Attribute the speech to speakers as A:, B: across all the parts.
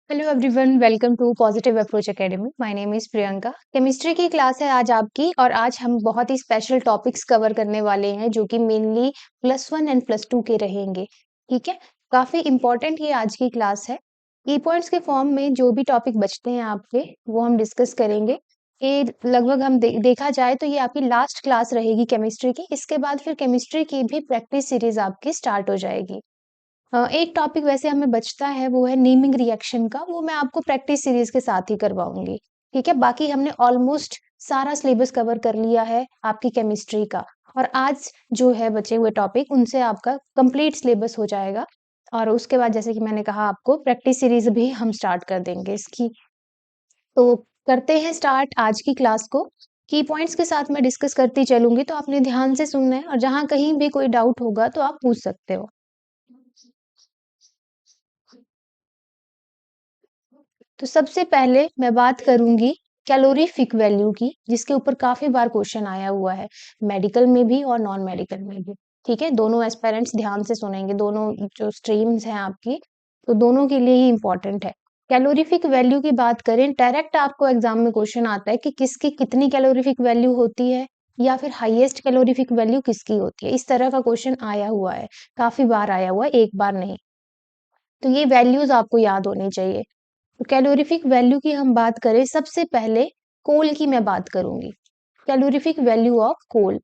A: Hello everyone, welcome to positive approach academy. My name is Priyanka. Chemistry की class है आज आपकी और आज हम बहुत ही स्पेशल टॉपिक्स कवर करने वाले हैं जो कि मेनली +1 एंड +2 के रहेंगे। ठीक है, काफ़ी इंपॉर्टेंट ये आज की क्लास है। की पॉइंट्स के फॉर्म में जो भी टॉपिक बचते हैं आपके वो हम डिस्कस करेंगे। ये लगभग हम देखा जाए तो ये आपकी लास्ट क्लास रहेगी केमिस्ट्री की। इसके बाद फिर केमिस्ट्री की भी प्रैक्टिस सीरीज आपकी स्टार्ट हो जाएगी। एक टॉपिक वैसे हमें बचता है वो है नेमिंग रिएक्शन का, वो मैं आपको प्रैक्टिस सीरीज के साथ ही करवाऊंगी। ठीक है, बाकी हमने ऑलमोस्ट सारा सिलेबस कवर कर लिया है आपकी केमिस्ट्री का। और आज जो है बचे हुए टॉपिक उनसे आपका कंप्लीट सिलेबस हो जाएगा। और उसके बाद जैसे कि मैंने कहा आपको प्रैक्टिस सीरीज भी हम स्टार्ट कर देंगे इसकी। तो करते हैं स्टार्ट आज की क्लास को। की पॉइंट्स के साथ मैं डिस्कस करती चलूंगी तो आपने ध्यान से सुनना है और जहां कहीं भी कोई डाउट होगा तो आप पूछ सकते हो। तो सबसे पहले मैं बात करूंगी कैलोरीफिक वैल्यू की, जिसके ऊपर काफी बार क्वेश्चन आया हुआ है, मेडिकल में भी और नॉन मेडिकल में भी। ठीक है, दोनों एस्पेरेंट्स ध्यान से सुनेंगे, दोनों जो स्ट्रीम्स हैं आपकी, तो दोनों के लिए ही इंपॉर्टेंट है। कैलोरीफिक वैल्यू की बात करें, डायरेक्ट आपको एग्जाम में क्वेश्चन आता है कि किसकी कितनी कैलोरीफिक वैल्यू होती है या फिर हाईएस्ट कैलोरीफिक वैल्यू किसकी होती है। इस तरह का क्वेश्चन आया हुआ है, काफी बार आया हुआ है, एक बार नहीं। तो ये वैल्यूज आपको याद होनी चाहिए। तो कैलोरीफिक वैल्यू की हम बात करें, सबसे पहले कोल की मैं बात करूंगी। कैलोरीफिक वैल्यू ऑफ कोल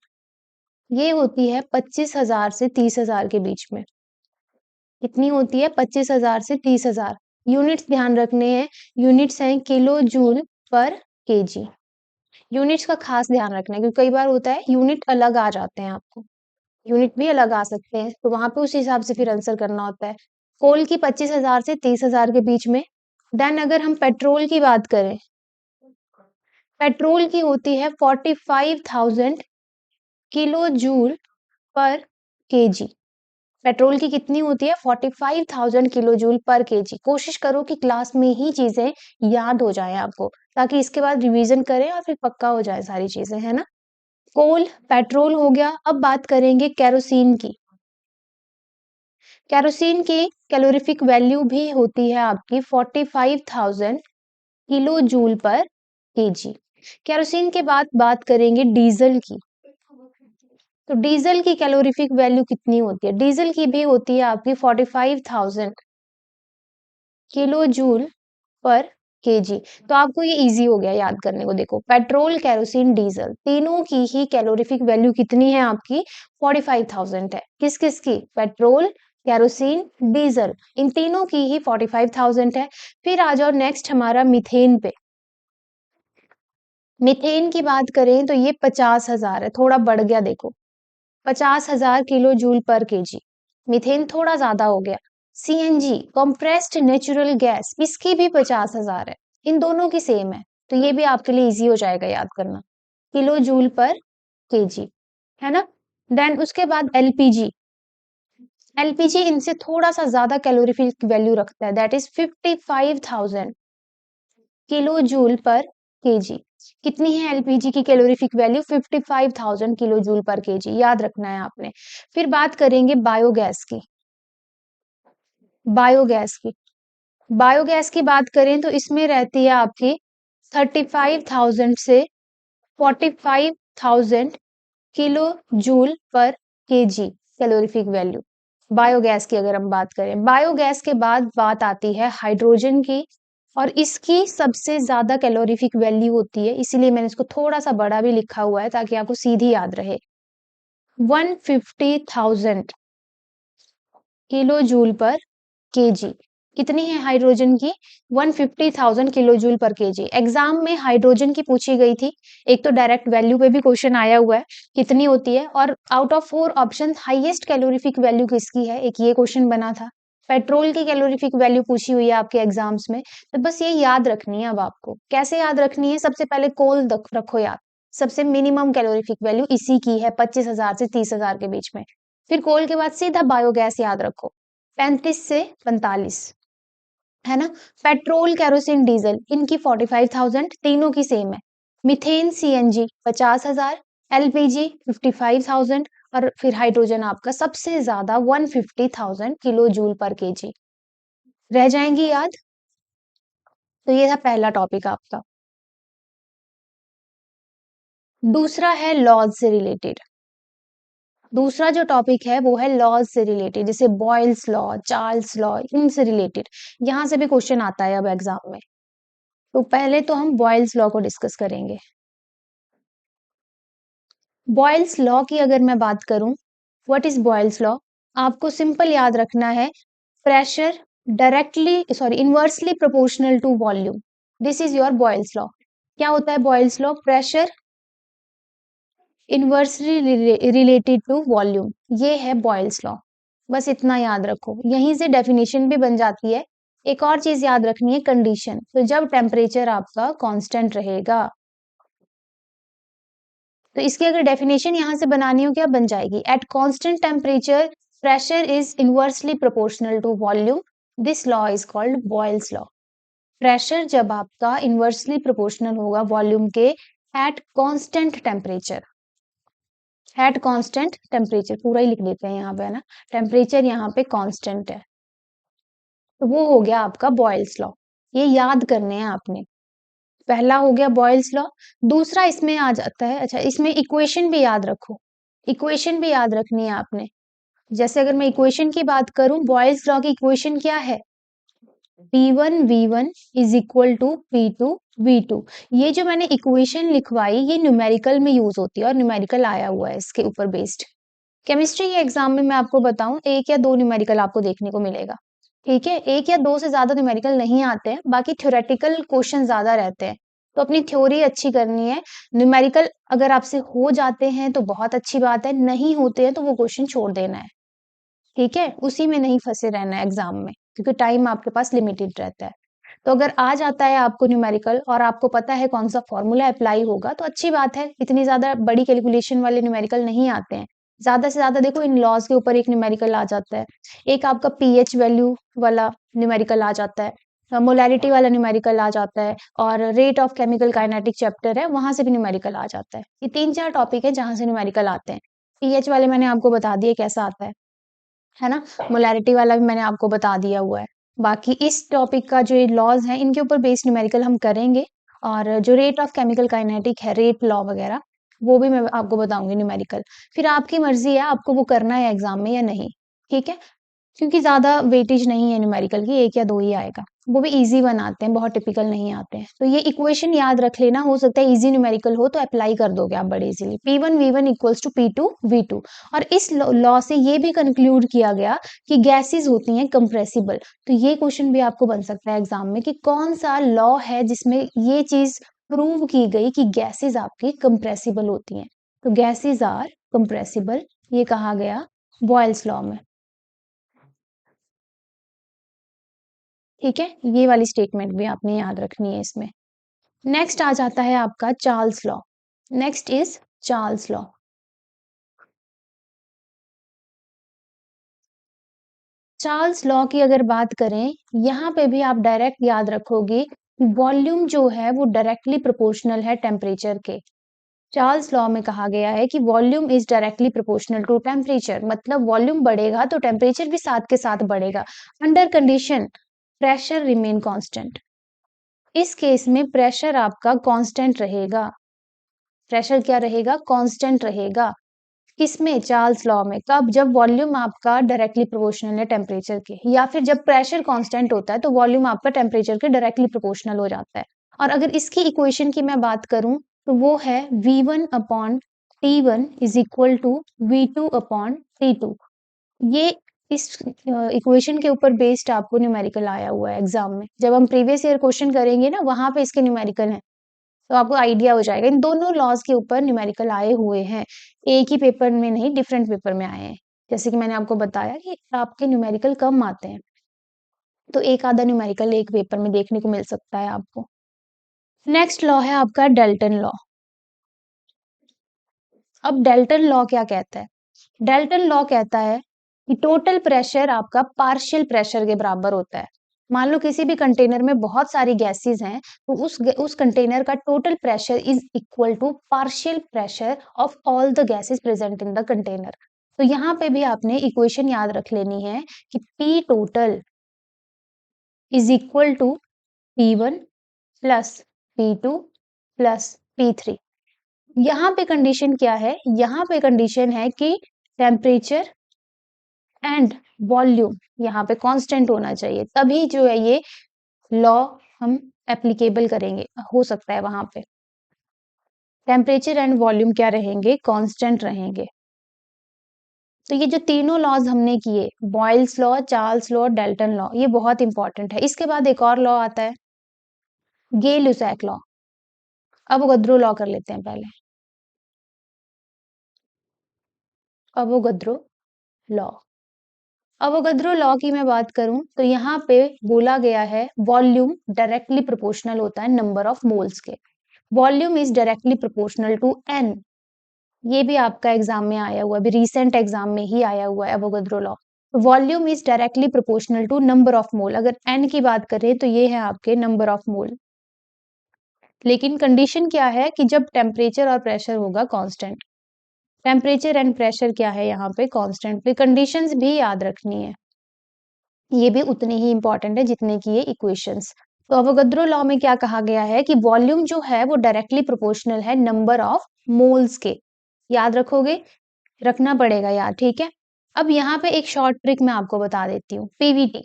A: ये होती है 25,000 से 30,000 के बीच में। कितनी होती है? 25,000 से 30,000। यूनिट्स ध्यान रखने हैं, यूनिट्स हैं किलो जूल पर केजी। यूनिट्स का खास ध्यान रखना है क्योंकि कई बार होता है यूनिट अलग आ जाते हैं, आपको यूनिट भी अलग आ सकते हैं, तो वहां पे उस हिसाब से फिर आंसर करना होता है। कोल की 25,000 से 30,000 के बीच में। देन अगर हम पेट्रोल की बात करें, पेट्रोल की होती है 45,000 किलो जूल पर केजी। पेट्रोल की कितनी होती है? 45,000 किलो जूल पर केजी। कोशिश करो कि क्लास में ही चीजें याद हो जाएं आपको, ताकि इसके बाद रिवीजन करें और फिर पक्का हो जाए सारी चीजें, है ना। कोल पेट्रोल हो गया। अब बात करेंगे केरोसिन की। केरोसिन की कैलोरीफिक वैल्यू भी होती है आपकी 45,000 किलो जूल पर केजी। केरोसिन के बाद बात करेंगे डीजल की। तो डीजल की कैलोरीफिक वैल्यू कितनी होती है? डीजल की भी होती है आपकी 45,000 किलो जूल पर केजी। तो आपको ये इजी हो गया याद करने को। देखो, पेट्रोल, केरोसिन, डीजल, तीनों की ही कैलोरीफिक वैल्यू कितनी है आपकी? 45,000 है। किस किस की? पेट्रोल, केरोसिन, डीजल, इन तीनों की ही 45,000 है। फिर आ जाओ नेक्स्ट हमारा मीथेन पे। मीथेन की बात करें तो ये 50,000 है, थोड़ा बढ़ गया। देखो, 50,000 किलो जूल पर केजी। मीथेन थोड़ा ज्यादा हो गया। सीएनजी कंप्रेस्ड नेचुरल गैस, इसकी भी 50,000 है। इन दोनों की सेम है, तो ये भी आपके लिए इजी हो जाएगा याद करना, किलो जूल पर केजी, है ना। देन उसके बाद एलपीजी। एलपीजी इनसे थोड़ा सा ज्यादा कैलोरीफिक वैल्यू रखता है, दैट इज 55,000 किलो जूल पर केजी। कितनी है एलपीजी की कैलोरीफिक वैल्यू? 55,000 किलो जूल पर केजी, याद रखना है आपने। फिर बात करेंगे बायोगैस की। बायोगैस की बायोगैस की बात करें तो इसमें रहती है आपकी 35,000 से 45,000 किलो जूल पर केजी कैलोरीफिक वैल्यू बायोगैस की। अगर हम बात करें बायोगैस के बाद बात आती है हाइड्रोजन की, और इसकी सबसे ज्यादा कैलोरीफिक वैल्यू होती है, इसीलिए मैंने इसको थोड़ा सा बड़ा भी लिखा हुआ है ताकि आपको सीधी याद रहे। 150,000 किलो जूल पर केजी। कितनी है हाइड्रोजन की? 150,000 किलो जूल पर केजी। एग्जाम में हाइड्रोजन की पूछी गई थी। एक तो डायरेक्ट वैल्यू पे भी क्वेश्चन आया हुआ है, कितनी होती है, और out of 4 option highest calorific value किसकी है, एक ये क्वेश्चन बना था। पेट्रोल की कैलोरीफिक वैल्यू पूछी हुई है आपके एग्जाम्स में, तो बस ये याद रखनी है। अब आपको कैसे याद रखनी है? सबसे पहले कोल रखो याद, सबसे मिनिमम कैलोरीफिक वैल्यू इसी की है, 25,000 से 30,000 के बीच में। फिर कोल के बाद सीधा बायोगैस याद रखो, 35 से 45, है ना। पेट्रोल, केरोसिन, डीजल, इनकी 45,000, तीनों की सेम है। मिथेन, सीएनजी 50,000, एलपीजी 55,000, और फिर हाइड्रोजन आपका सबसे ज्यादा 150,000 किलो जूल पर केजी। रह जाएंगी याद? तो ये था पहला टॉपिक आपका। दूसरा है लॉज से रिलेटेड। दूसरा जो टॉपिक है वो है लॉज से रिलेटेड, जैसे बॉयल्स लॉ, चार्ल्स लॉ, इनसे रिलेटेड। यहाँ से भी क्वेश्चन आता है अब एग्जाम में। तो पहले तो हम बॉयल्स लॉ को डिस्कस करेंगे। बॉयल्स लॉ की अगर मैं बात करूं, व्हाट इज बॉयल्स लॉ? आपको सिंपल याद रखना है, pressure directly sorry inversely proportional to volume, this is your Boyle's law. क्या होता है Boyle's law? Pressure inversely related to volume, ये है बॉयल्स लॉ। बस इतना याद रखो, यहीं से डेफिनेशन भी बन जाती है। एक और चीज याद रखनी है, कंडीशन। तो जब टेम्परेचर आपका कांस्टेंट रहेगा, तो इसकी अगर डेफिनेशन यहां से बनानी हो, क्या बन जाएगी? At constant temperature pressure is inversely proportional to volume, this law is called Boyle's law. Pressure जब आपका इनवर्सली प्रोपोर्शनल होगा वॉल्यूम के at constant temperature, at constant temperature पूरा ही लिख देते हैं यहाँ पे, है ना, टेम्परेचर यहाँ पे कांस्टेंट है, तो वो हो गया आपका बॉयल्स लॉ। ये याद करने हैं आपने। पहला हो गया बॉयल्स लॉ। दूसरा इसमें आ जाता है, अच्छा इसमें इक्वेशन भी याद रखो, इक्वेशन भी याद रखनी है आपने। जैसे अगर मैं इक्वेशन की बात करूं, बॉयल्स लॉ की इक्वेशन क्या है? P1 V1 is equal to P2 V2। ये जो मैंने इक्वेशन लिखवाई, ये न्यूमेरिकल में यूज होती है और न्यूमेरिकल आया हुआ है इसके ऊपर बेस्ड। केमिस्ट्री के एग्जाम में मैं आपको बताऊं, एक या दो न्यूमेरिकल आपको देखने को मिलेगा। ठीक है, एक या दो से ज्यादा न्यूमेरिकल नहीं आते हैं, बाकी थ्योरेटिकल क्वेश्चन ज्यादा रहते हैं। तो अपनी थ्योरी अच्छी करनी है। न्यूमेरिकल अगर आपसे हो जाते हैं तो बहुत अच्छी बात है, नहीं होते हैं तो वो क्वेश्चन छोड़ देना है। ठीक है, उसी में नहीं फंसे रहना है एग्जाम में, क्योंकि टाइम आपके पास लिमिटेड रहता है। तो अगर आ जाता है आपको न्यूमेरिकल और आपको पता है कौन सा फॉर्मूला अप्लाई होगा, तो अच्छी बात है। इतनी ज्यादा बड़ी कैलकुलेशन वाले न्यूमेरिकल नहीं आते हैं। ज्यादा से ज्यादा देखो, इन लॉज के ऊपर एक न्यूमेरिकल आ जाता है, एक आपका पीएच वैल्यू वाला न्यूमेरिकल आ जाता है, मोलैरिटी वाला न्यूमेरिकल आ जाता है, और rate of chemical kinetic chapter है, वहां से भी न्यूमेरिकल आ जाता है। ये तीन चार टॉपिक है जहां से न्यूमेरिकल आते हैं। पीएच वाले मैंने आपको बता दिए कैसा आता है ना। मोलैरिटी वाला भी मैंने आपको बता दिया हुआ है। बाकी इस टॉपिक का जो ये लॉज है, इनके ऊपर बेस्ड न्यूमेरिकल हम करेंगे। और जो रेट ऑफ केमिकल काइनेटिक है, रेट लॉ वगैरह, वो भी मैं आपको बताऊंगी न्यूमेरिकल। फिर आपकी मर्जी है आपको वो करना है एग्जाम में या नहीं। ठीक है, क्योंकि ज़्यादा वेटेज नहीं है न्यूमेरिकल की, एक या दो ही आएगा। वो भी ईज़ी बनाते हैं, बहुत टिपिकल नहीं आते हैं। तो ये इक्वेशन याद रख लेना, हो सकता है ईज़ी न्यूमेरिकल हो तो अप्लाई कर दोगे आप बड़े easily. P1 V1 equals to P2 V2। और इस लॉ से ये भी कंक्लूड किया गया कि गैसेस होती हैं कंप्रेसिबल। तो ये क्वेश्चन भी आपको बन सकता है एग्जाम में कि कौन सा लॉ है जिसमें ये चीज़ प्रूव की गई कि गैसेस आपकी कंप्रेसिबल होती हैं। तो गैसेस आर कंप्रेसिबल, ये कहा गया बॉयल्स लॉ में। ठीक है, ये वाली स्टेटमेंट भी आपने याद रखनी है इसमें। नेक्स्ट आ जाता है आपका Charles law. Next is Charles law. Charles law की अगर बात करें, यहाँ पे भी आप डायरेक्ट याद रखोगे वॉल्यूम जो है वो डायरेक्टली प्रोपोर्शनल है टेम्परेचर के। चार्ल्स लॉ में कहा गया है कि volume is directly proportional to temperature, मतलब वॉल्यूम बढ़ेगा तो टेम्परेचर भी साथ के साथ बढ़ेगा, under condition pressure remain constant. इस केस में प्रेशर आपका कांस्टेंट रहेगा। प्रेशर क्या रहेगा? कांस्टेंट रहेगा। किसमें? चार्ल्स लॉ में। कब? जब वॉल्यूम आपका डायरेक्टली प्रोपोर्शनल है टेम्परेचर के, या फिर जब प्रेशर कांस्टेंट होता है तो वॉल्यूम आपका टेम्परेचर के डायरेक्टली प्रोपोर्शनल हो जाता है। और अगर इसकी इक्वेशन की मैं बात करूं, तो वो है V1 upon T1 is equal to V2 upon T2। ये इस इक्वेशन के ऊपर बेस्ड आपको न्यूमेरिकल आया हुआ है एग्जाम में। जब हम प्रीवियस ईयर क्वेश्चन करेंगे ना, वहां पे इसके न्यूमेरिकल हैं, तो आपको आइडिया हो जाएगा। इन दोनों लॉज के ऊपर न्यूमेरिकल आए हुए हैं, एक ही पेपर में नहीं, डिफरेंट पेपर में आए हैं। जैसे कि मैंने आपको बताया कि आपके न्यूमेरिकल कम आते हैं, तो एक आधा न्यूमेरिकल एक पेपर में देखने को मिल सकता है आपको। नेक्स्ट लॉ है आपका डेल्टन लॉ। अब डेल्टन लॉ क्या कहता है? डेल्टन लॉ कहता है कि टोटल प्रेशर आपका पार्शियल प्रेशर के बराबर होता है। मान लो किसी भी कंटेनर में बहुत सारी गैसेस हैं, तो उस कंटेनर का total pressure is equal to partial pressure of all the gases present in the container. तो यहाँ पे भी आपने इक्वेशन याद रख लेनी है कि P total is equal to P1 plus P2 plus P3। यहाँ पे कंडीशन क्या है? यहाँ पे कंडीशन है कि टेम्परेचर एंड वॉल्यूम यहाँ पे कांस्टेंट होना चाहिए, तभी जो है ये लॉ हम एप्लीकेबल करेंगे, हो सकता है वहां पे टेम्परेचर एंड वॉल्यूम क्या रहेंगे? कांस्टेंट रहेंगे। तो ये जो तीनों लॉज हमने किए, Boyle's law, Charles law, Dalton law, ये बहुत इंपॉर्टेंट है। इसके बाद एक और लॉ आता है, Gay Lussac law. Avogadro law कर लेते हैं पहले। अवोगाद्रो लॉ, अवोगाद्रो लॉ की मैं बात करूं तो यहाँ पे बोला गया है वॉल्यूम डायरेक्टली प्रोपोर्शनल होता है नंबर ऑफ मोल्स के। Volume is directly proportional to N. ये भी आपका एग्जाम में आया हुआ है, अभी रिसेंट एग्जाम में ही आया हुआ है Avogadro law. Volume is directly proportional to number of mole. अगर एन की बात करें तो ये है आपके नंबर ऑफ मोल, लेकिन कंडीशन क्या है कि जब टेम्परेचर और प्रेशर होगा कांस्टेंट। टेम्परेचर एंड प्रेशर क्या है यहाँ पे? कांस्टेंट। तो कंडीशंस भी याद रखनी है, ये भी उतनी ही इंपॉर्टेंट है जितने की ये इक्वेशंस। तो अवोगाद्रो लॉ में क्या कहा गया है कि वॉल्यूम जो है वो डायरेक्टली प्रोपोर्शनल है नंबर ऑफ मोल्स के। याद रखोगे? रखना पड़ेगा यार, ठीक है। अब यहाँ पे एक शॉर्ट ट्रिक मैं आपको बता देती हूँ, पीवीटी।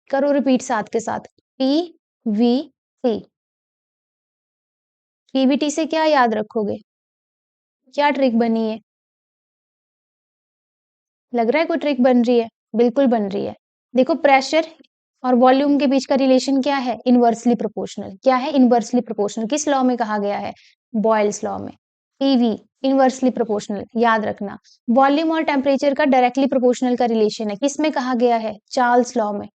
A: करो रिपीट साथ के साथ, पीवीटी। पीवीटी से क्या याद रखोगे? क्या ट्रिक बनी है? लग रहा है कोई ट्रिक बन रही है? बिल्कुल बन रही है। देखो, प्रेशर और वॉल्यूम के बीच का रिलेशन क्या है? Inversely proportional. क्या है? Inversely proportional. किस लॉ में कहा गया है? बॉयल्स लॉ में। पीवी इनवर्सली प्रोपोर्शनल, याद रखना। वॉल्यूम और टेम्परेचर का डायरेक्टली प्रोपोर्शनल का रिलेशन है, किस में कहा गया है? चार्ल्स लॉ में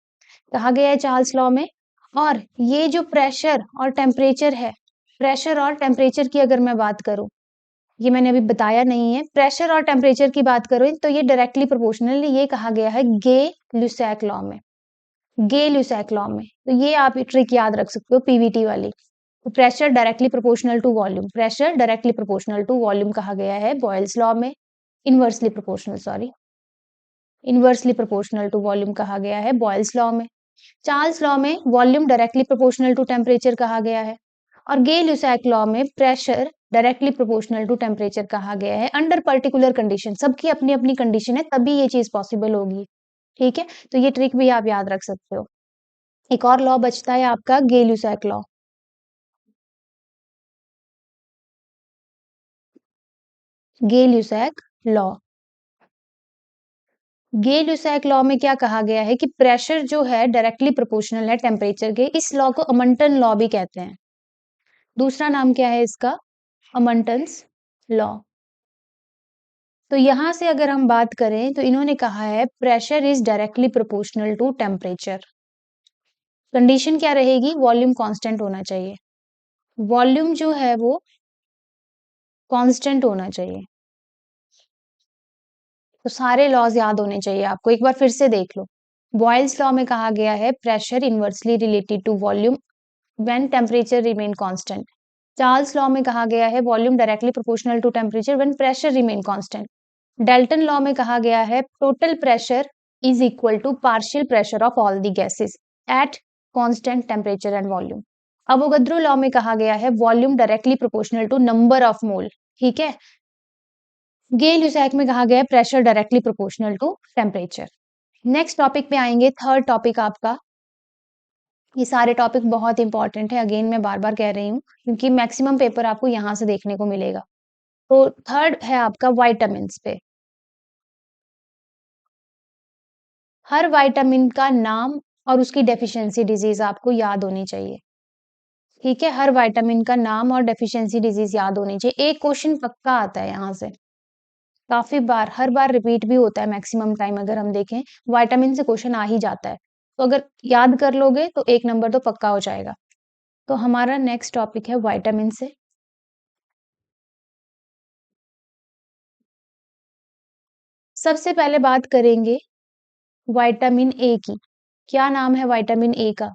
A: कहा गया है, चार्ल्स लॉ में। और ये जो प्रेशर और टेम्परेचर है, प्रेशर और टेम्परेचर की अगर मैं बात करूं, ये मैंने अभी बताया नहीं है, प्रेशर और टेम्परेचर की बात करें तो ये डायरेक्टली प्रोपोर्शनल, ये कहा गया है गे लुसैक लॉ में। गे लुसैक लॉ में, तो ये आप ट्रिक याद रख सकते हो पीवीटी वाली। तो pressure directly proportional to volume, pressure directly proportional to volume कहा गया है बॉयल्स लॉ में। Inversely proportional, sorry, inversely proportional to volume कहा गया है बॉयल्स लॉ में। चार्ल्स लॉ में volume directly proportional to temperature कहा गया है। और गे लुसैक लॉ में pressure directly proportional to temperature कहा गया है अंडर पर्टिकुलर कंडीशन। सबकी अपनी अपनी कंडीशन है, तभी ये चीज पॉसिबल होगी, ठीक है। तो ये ट्रिक भी आप याद रख सकते हो। एक और लॉ बचता है आपका, गे लुसैक लॉ। गे लुसैक लॉ, गे लुसैक लॉ में क्या कहा गया है कि प्रेशर जो है डायरेक्टली प्रोपोर्शनल है टेम्परेचर के। इस लॉ को अमंटन लॉ भी कहते हैं। दूसरा नाम क्या है इसका? अमंटन्स लॉ। तो यहां से अगर हम बात करें तो इन्होंने कहा है pressure is directly proportional to temperature. Condition क्या रहेगी? वॉल्यूम कांस्टेंट होना चाहिए। वॉल्यूम जो है वो कांस्टेंट होना चाहिए। तो सारे लॉज याद होने चाहिए आपको, एक बार फिर से देख लो। बॉयल्स लॉ में कहा गया है pressure inversely related to volume when temperature remain constant. Charles law में कहा गया है volume directly proportional to temperature when pressure remain constant. Dalton law में कहा गया है total pressure is equal to partial pressure of all the gases at constant temperature and volume. Avogadro law में कहा गया है volume directly proportional to number of mole, ठीक है। गे लुसैक में कहा गया है pressure directly proportional to temperature. Next topic पे आएंगे, थर्ड टॉपिक आपका। ये सारे टॉपिक बहुत इंपॉर्टेंट है, अगेन मैं बार बार कह रही हूँ, क्योंकि मैक्सिमम पेपर आपको यहाँ से देखने को मिलेगा। तो थर्ड है आपका वाइटामिन पे। हर विटामिन का नाम और उसकी डेफिशिएंसी डिजीज आपको याद होनी चाहिए, ठीक है। हर विटामिन का नाम और डेफिशिएंसी डिजीज याद होनी चाहिए। एक क्वेश्चन पक्का आता है यहाँ से, काफी बार, हर बार रिपीट भी होता है मैक्सिमम टाइम। अगर हम देखें, विटामिन से क्वेश्चन आ ही जाता है, तो अगर याद कर लोगे तो एक नंबर तो पक्का हो जाएगा। तो हमारा नेक्स्ट टॉपिक है विटामिन से। सबसे पहले बात करेंगे विटामिन ए की। क्या नाम है विटामिन ए का?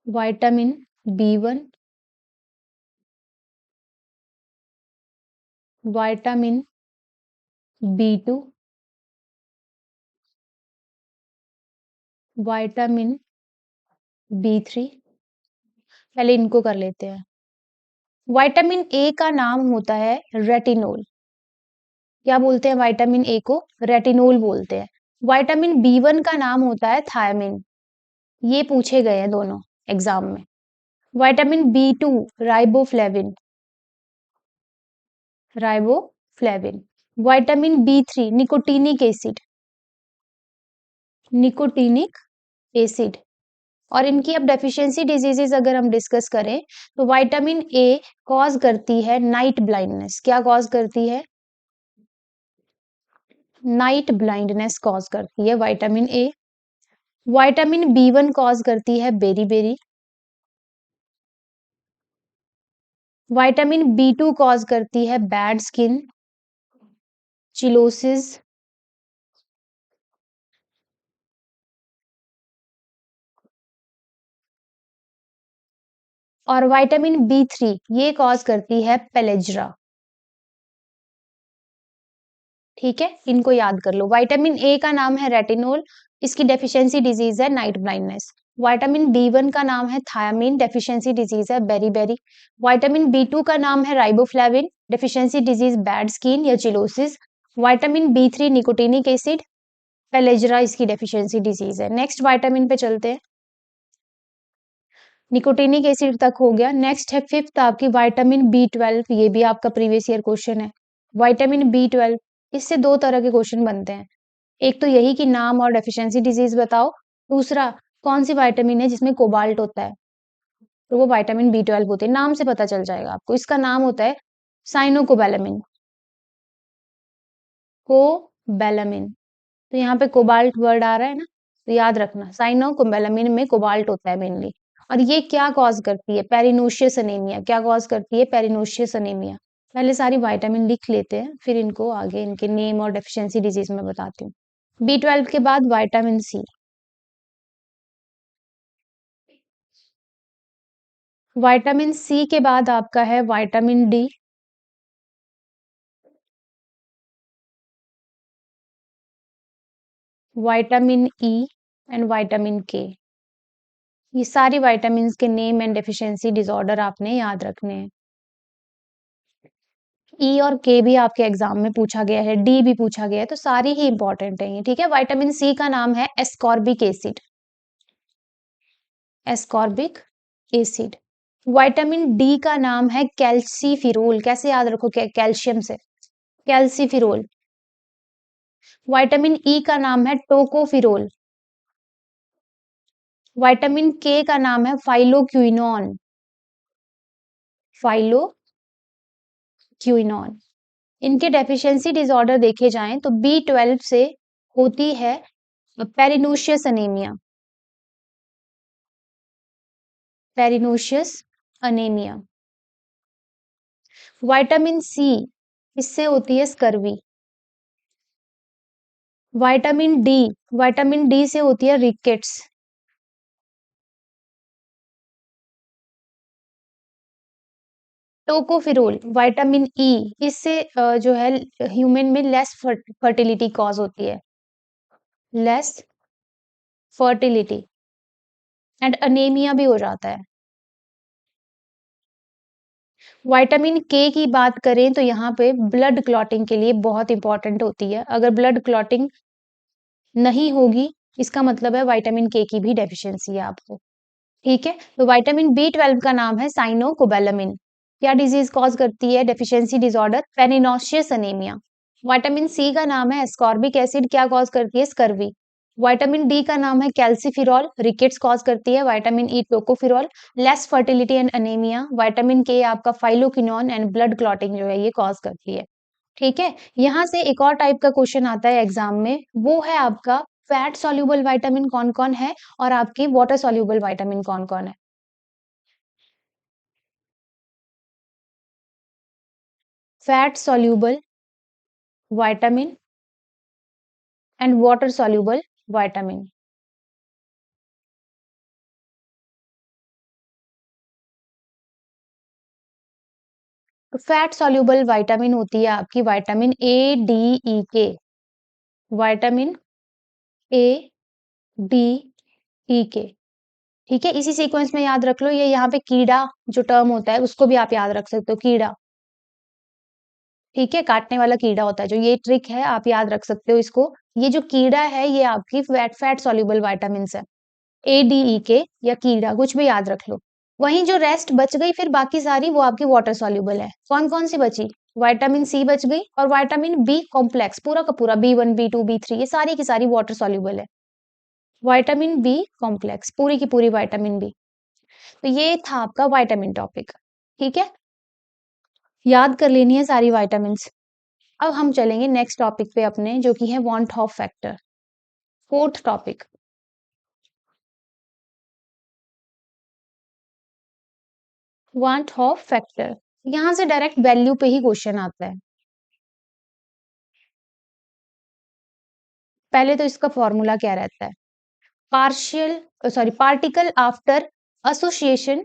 A: Vitamin B1, vitamin B2, vitamin B3, पहले इनको कर लेते हैं। विटामिन ए का नाम होता है रेटिनोल। क्या बोलते हैं विटामिन ए को? रेटिनोल बोलते हैं। विटामिन B1 का नाम होता है थायमिन। ये पूछे गए हैं दोनों एग्जाम में। Vitamin B2 riboflavin, riboflavin. Vitamin B3 nicotinic acid, nicotinic acid. और इनकी अब डेफिशिएंसी डिजीजेस अगर हम डिस्कस करें तो विटामिन ए कॉज करती है नाइट ब्लाइंडनेस। क्या कॉज करती है? नाइट ब्लाइंडनेस कॉज करती है vitamin A. Vitamin B1 cause करती है बेरी। विटामिन B2 कॉज करती है बैड स्किन, चिलोसिस। और विटामिन B3 ये कॉज करती है पेलेज्रा। ठीक है, इनको याद कर लो। विटामिन ए का नाम है रेटिनोल, इसकी डेफिशिएंसी डिजीज है नाइट ब्लाइंडनेस। विटामिन B1 का नाम है थायमिन, डेफिशिएंसी डिजीज है बेरी। विटामिन B2 का नाम है riboflavin, deficiency disease bad skin या cheilosis. Vitamin B3 nicotinic acid, pellagra इसकी डेफिशिएंसी डिजीज है। नेक्स्ट विटामिन पे चलते हैं। निकोटीनिक एसिड तक हो गया। नेक्स्ट है फिफ्थ आपकी विटामिन B12। ये भी आपका प्रीवियस ईयर क्वेश्चन है। विटामिन B12, इससे दो तरह के क्वेश्चन बनते हैं। एक तो यही कि नाम और डेफिशिएंसी डिजीज बताओ। दूसरा, कौन सी विटामिन है जिसमें कोबाल्ट होता है, तो वो विटामिन B12 होते हैं। नाम से पता चल जाएगा आपको। इसका नाम होता है साइनोकोबैलामिन, कोबैलामिन। तो यहाँ पे कोबाल्ट वर्ड आ रहा है ना, तो याद रखना साइनोकोबैलामिन में कोबाल्ट होता है मेनली। और ये क्या कॉज करती है? पेरिनोशियस अनीमिया। क्या कॉज करती है? पेरिनोशियस अनीमिया। पहले सारी विटामिन लिख लेते हैं, फिर इनको आगे इनके नेम और डेफिशिएंसी डिजीज में बताती हूँ। B12 के बाद विटामिन सी। विटामिन सी के बाद आपका है vitamin D, vitamin E and vitamin के। ये सारी विटामिन के नेम एंड डेफिशिएंसी डिसऑर्डर आपने याद रखने हैं। ई और के भी आपके एग्जाम में पूछा गया है, डी भी पूछा गया है, तो सारी ही इंपॉर्टेंट है ये। ठीक है, विटामिन सी का नाम है ascorbic acid, ascorbic acid. Vitamin D का नाम है कैल्सीफिरोल। कैसे याद रखो? कैल्शियम से, कैल्सीफिरोल। विटामिन ई का नाम है टोकोफिरोल। विटामिन के का नाम है फाइलोक्विनोन, फाइलोक्विनोन। इनके डेफिशिएंसी डिसऑर्डर देखे जाएं तो B12 से होती है पेरिनोशियस अनीमिया, पेरिनोशियस अनीमिया। विटामिन सी, इससे होती है स्कर्वी। विटामिन डी से होती है रिकेट्स। टोकोफिरोल, विटामिन ई, इससे जो है ह्यूमन में लेस फर्टिलिटी कॉज होती है, लेस फर्टिलिटी एंड अनीमिया भी हो जाता है। विटामिन के की बात करें तो यहाँ पे ब्लड क्लॉटिंग के लिए बहुत इंपॉर्टेंट होती है। अगर ब्लड क्लॉटिंग नहीं होगी, इसका मतलब है विटामिन के की भी डेफिशिएंसी है आपको। ठीक है, तो विटामिन B12 का नाम है साइनोकोबैलामिन। क्या डिजीज कॉज करती है? Deficiency disorder, pernicious anaemia. Vitamin C का नाम है एस्कॉर्बिक एसिड। क्या कॉज करती है? स्कर्वी। विटामिन डी का नाम है कैल्सीफिरोल, रिकेट्स कॉज करती है। Vitamin E tocopherol, less fertility and anaemia. Vitamin K आपका फाइलोक्विनोन एंड ब्लड क्लॉटिंग जो है ये कॉज करती है। ठीक है, यहां से एक और टाइप का क्वेश्चन आता है एग्जाम में, वो है आपका फैट सॉल्युबल विटामिन कौन कौन है और आपकी वाटर सॉल्युबल विटामिन कौन कौन है। Fat soluble vitamin and water soluble vitamin. तो फैट सॉल्युबल विटामिन होती है आपकी विटामिन A D E के, विटामिन A D ठीक है, ठीक है, इसी सीक्वेंस में याद रख लो। ये यहाँ पे कीड़ा जो टर्म होता है उसको भी आप याद रख सकते हो, कीड़ा। ठीक है, काटने वाला कीड़ा होता है जो, ये ट्रिक है, आप याद रख सकते हो इसको। ये जो कीड़ा है ये आपकी फैट सॉल्युबल विटामिन है, ADE के या कीड़ा, कुछ भी याद रख लो। वहीं जो रेस्ट बच गई फिर बाकी सारी वो आपकी वाटर सॉल्युबल है। कौन कौन सी बची? विटामिन सी बच गई और विटामिन बी कॉम्प्लेक्स, पूरा का पूरा B1 B2 B3 ये सारी की सारी वाटर सॉल्युबल है। विटामिन बी कॉम्प्लेक्स, पूरी की पूरी विटामिन बी। तो ये था आपका विटामिन टॉपिक। ठीक है, याद कर लेनी है सारी विटामिन। अब हम चलेंगे नेक्स्ट टॉपिक पे अपने, जो कि है want Hoff factor, fourth topic. Want Hoff factor, यहां से डायरेक्ट वैल्यू पे ही क्वेश्चन आता है। पहले तो इसका फॉर्मूला क्या रहता है? Particle after association,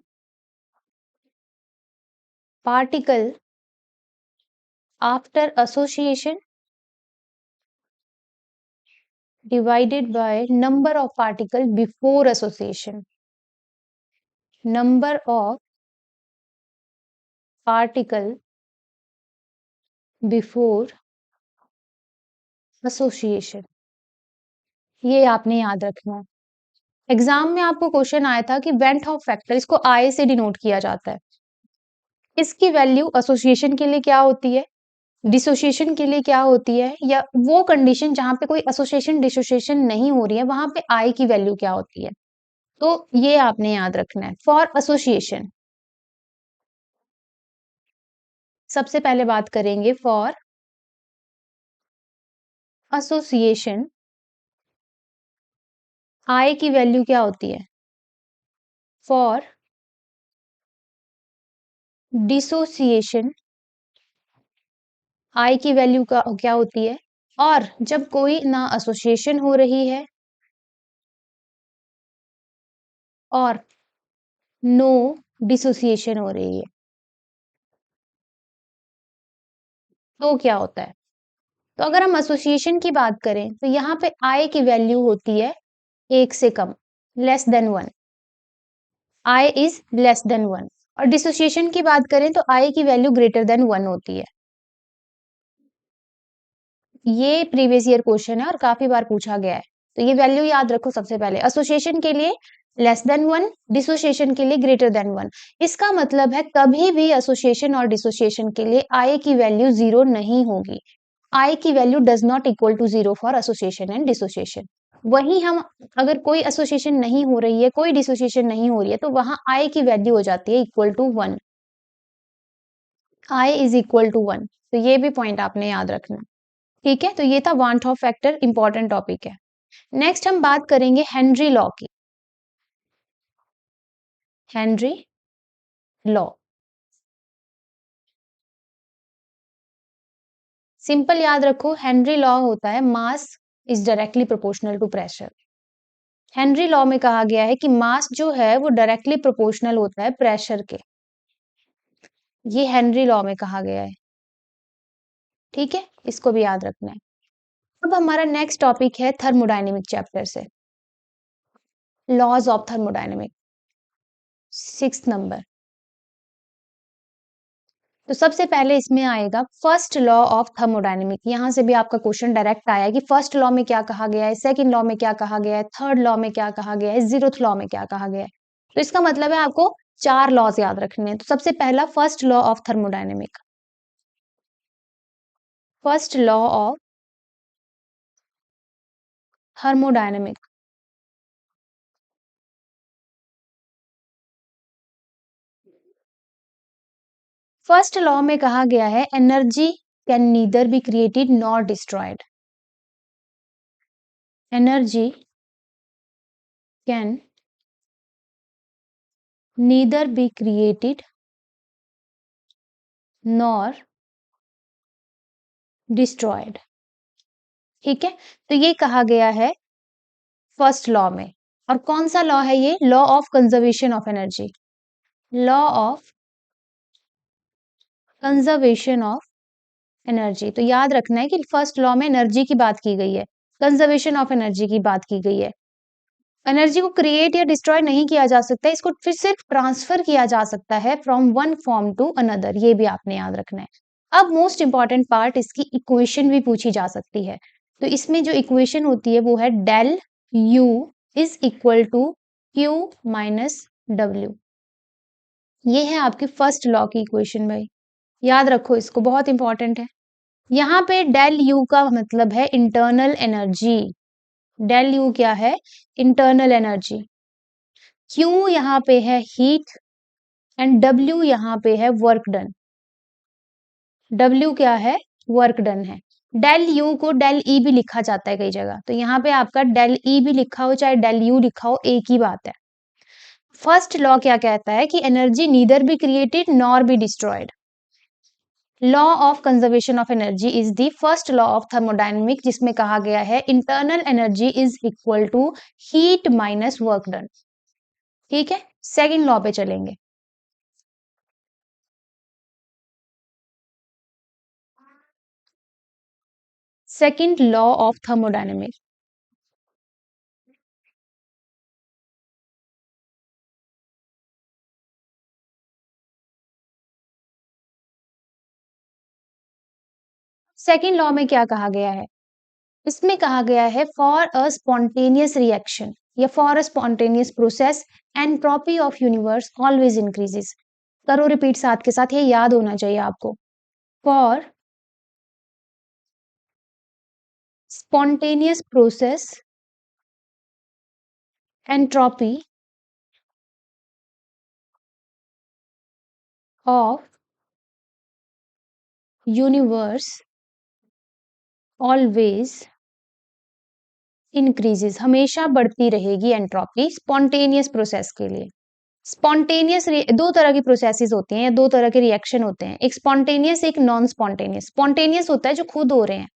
A: particle after association divided by number of particle before association, number of particle before association, ये आपने याद रखना है। एग्जाम में आपको क्वेश्चन आया था कि वेंट ऑफ फैक्टर, इसको आई से डिनोट किया जाता है। इसकी वैल्यू एसोसिएशन के लिए क्या होती है, डिसोसिएशन के लिए क्या होती है, या वो कंडीशन जहां पे कोई एसोसिएशन डिसोसिएशन नहीं हो रही है वहां पे आई की वैल्यू क्या होती है। तो ये आपने याद रखना है। फॉर एसोसिएशन, सबसे पहले बात करेंगे फॉर एसोसिएशन, आई की वैल्यू क्या होती है। फॉर डिसोसिएशन, आई की वैल्यू का क्या होती है। और जब कोई ना एसोसिएशन हो रही है और नो डिसोसिएशन हो रही है, तो क्या होता है। तो अगर हम एसोसिएशन की बात करें तो यहाँ पे आई की वैल्यू होती है एक से कम, less than one, I is less than one. और डिसोसिएशन की बात करें तो आई की वैल्यू ग्रेटर देन वन होती है। ये प्रीवियस ईयर क्वेश्चन है और काफी बार पूछा गया है। तो ये वैल्यू याद रखो सबसे पहले, एसोसिएशन के लिए लेस देन वन, डिसोसिएशन के लिए ग्रेटर देन वन। इसका मतलब है कभी भी एसोसिएशन और डिसोसिएशन के लिए आई की वैल्यू जीरो नहीं होगी। आई की value does not equal to zero for association and dissociation. वहीं हम, अगर कोई एसोसिएशन नहीं हो रही है, कोई डिसोसिएशन नहीं हो रही है, तो वहां आई की वैल्यू हो जाती है equal to one, I is equal to one. तो ये भी पॉइंट आपने याद रखना। ठीक है, तो ये था van't Hoff factor, important topic है। नेक्स्ट हम बात करेंगे हेनरी लॉ की। हेनरी लॉ, सिंपल याद रखो, हेनरी लॉ होता है mass is directly proportional to pressure. Henry law में कहा गया है कि मास जो है वो डायरेक्टली प्रोपोर्शनल होता है प्रेशर के। ये हेनरी लॉ में कहा गया है। ठीक है, इसको भी याद रखना है। अब हमारा नेक्स्ट टॉपिक है थर्मोडायनेमिक चैप्टर से, laws of thermodynamic, six number. तो सबसे पहले इसमें आएगा फर्स्ट लॉ ऑफ थर्मोडायनेमिक। यहां से भी आपका क्वेश्चन डायरेक्ट आया कि फर्स्ट लॉ में क्या कहा गया है, सेकंड लॉ में क्या कहा गया है, थर्ड लॉ में क्या कहा गया है, जीरोथ लॉ में क्या कहा गया है। तो इसका मतलब है आपको चार लॉज याद रखने हैं। तो सबसे पहला first law of thermodynamic, first law of thermodynamic. First law में कहा गया है energy can neither be created nor destroyed, energy can neither be created nor destroyed. ठीक है, तो ये कहा गया है फर्स्ट लॉ में। और कौन सा लॉ है ये, law of conservation of energy, law of conservation of energy. तो याद रखना है कि फर्स्ट लॉ में एनर्जी की बात की गई है, कंजर्वेशन ऑफ एनर्जी की बात की गई है। एनर्जी को क्रिएट या डिस्ट्रॉय नहीं किया जा सकता, इसको फिर सिर्फ ट्रांसफर किया जा सकता है from one form to another, ये भी आपने याद रखना है। अब मोस्ट इंपॉर्टेंट पार्ट, इसकी इक्वेशन भी पूछी जा सकती है। तो इसमें जो इक्वेशन होती है वो है del U is equal to Q minus W. ये है आपकी फर्स्ट लॉ की इक्वेशन भाई, याद रखो इसको, बहुत इंपॉर्टेंट है। यहाँ पे डेल यू का मतलब है इंटरनल एनर्जी। डेल यू क्या है? Internal energy. क्यू यहाँ पे है हीट एंड डब्ल्यू यहाँ पे है वर्क डन। डब्ल्यू क्या है? वर्क डन है। डेल यू को डेल ई भी लिखा जाता है कई जगह, तो यहाँ पे आपका डेल ई भी लिखा हो चाहे डेल यू लिखा हो, एक ही बात है। फर्स्ट लॉ क्या कहता है कि energy neither be created nor be destroyed. Law of conservation of energy is the first law of thermodynamic, जिसमें कहा गया है internal energy is equal to heat minus work done. ठीक है, सेकेंड लॉ पे चलेंगे। Second law of thermodynamic. Second law में क्या कहा गया है? इसमें कहा गया है फॉर अ स्पॉन्टेनियस रिएक्शन या for a spontaneous process entropy of universe always increases. करो रिपीट साथ के साथ, ये याद होना चाहिए आपको। For spontaneous process entropy of universe always increases, हमेशा बढ़ती रहेगी एंट्रोपी स्पॉन्टेनियस प्रोसेस के लिए। स्पॉन्टेनियस दो तरह की प्रोसेसेस होती हैं या दो तरह के रिएक्शन होते हैं, एक स्पॉन्टेनियस एक नॉन स्पॉन्टेनियस। स्पॉन्टेनियस होता है जो खुद हो रहे हैं,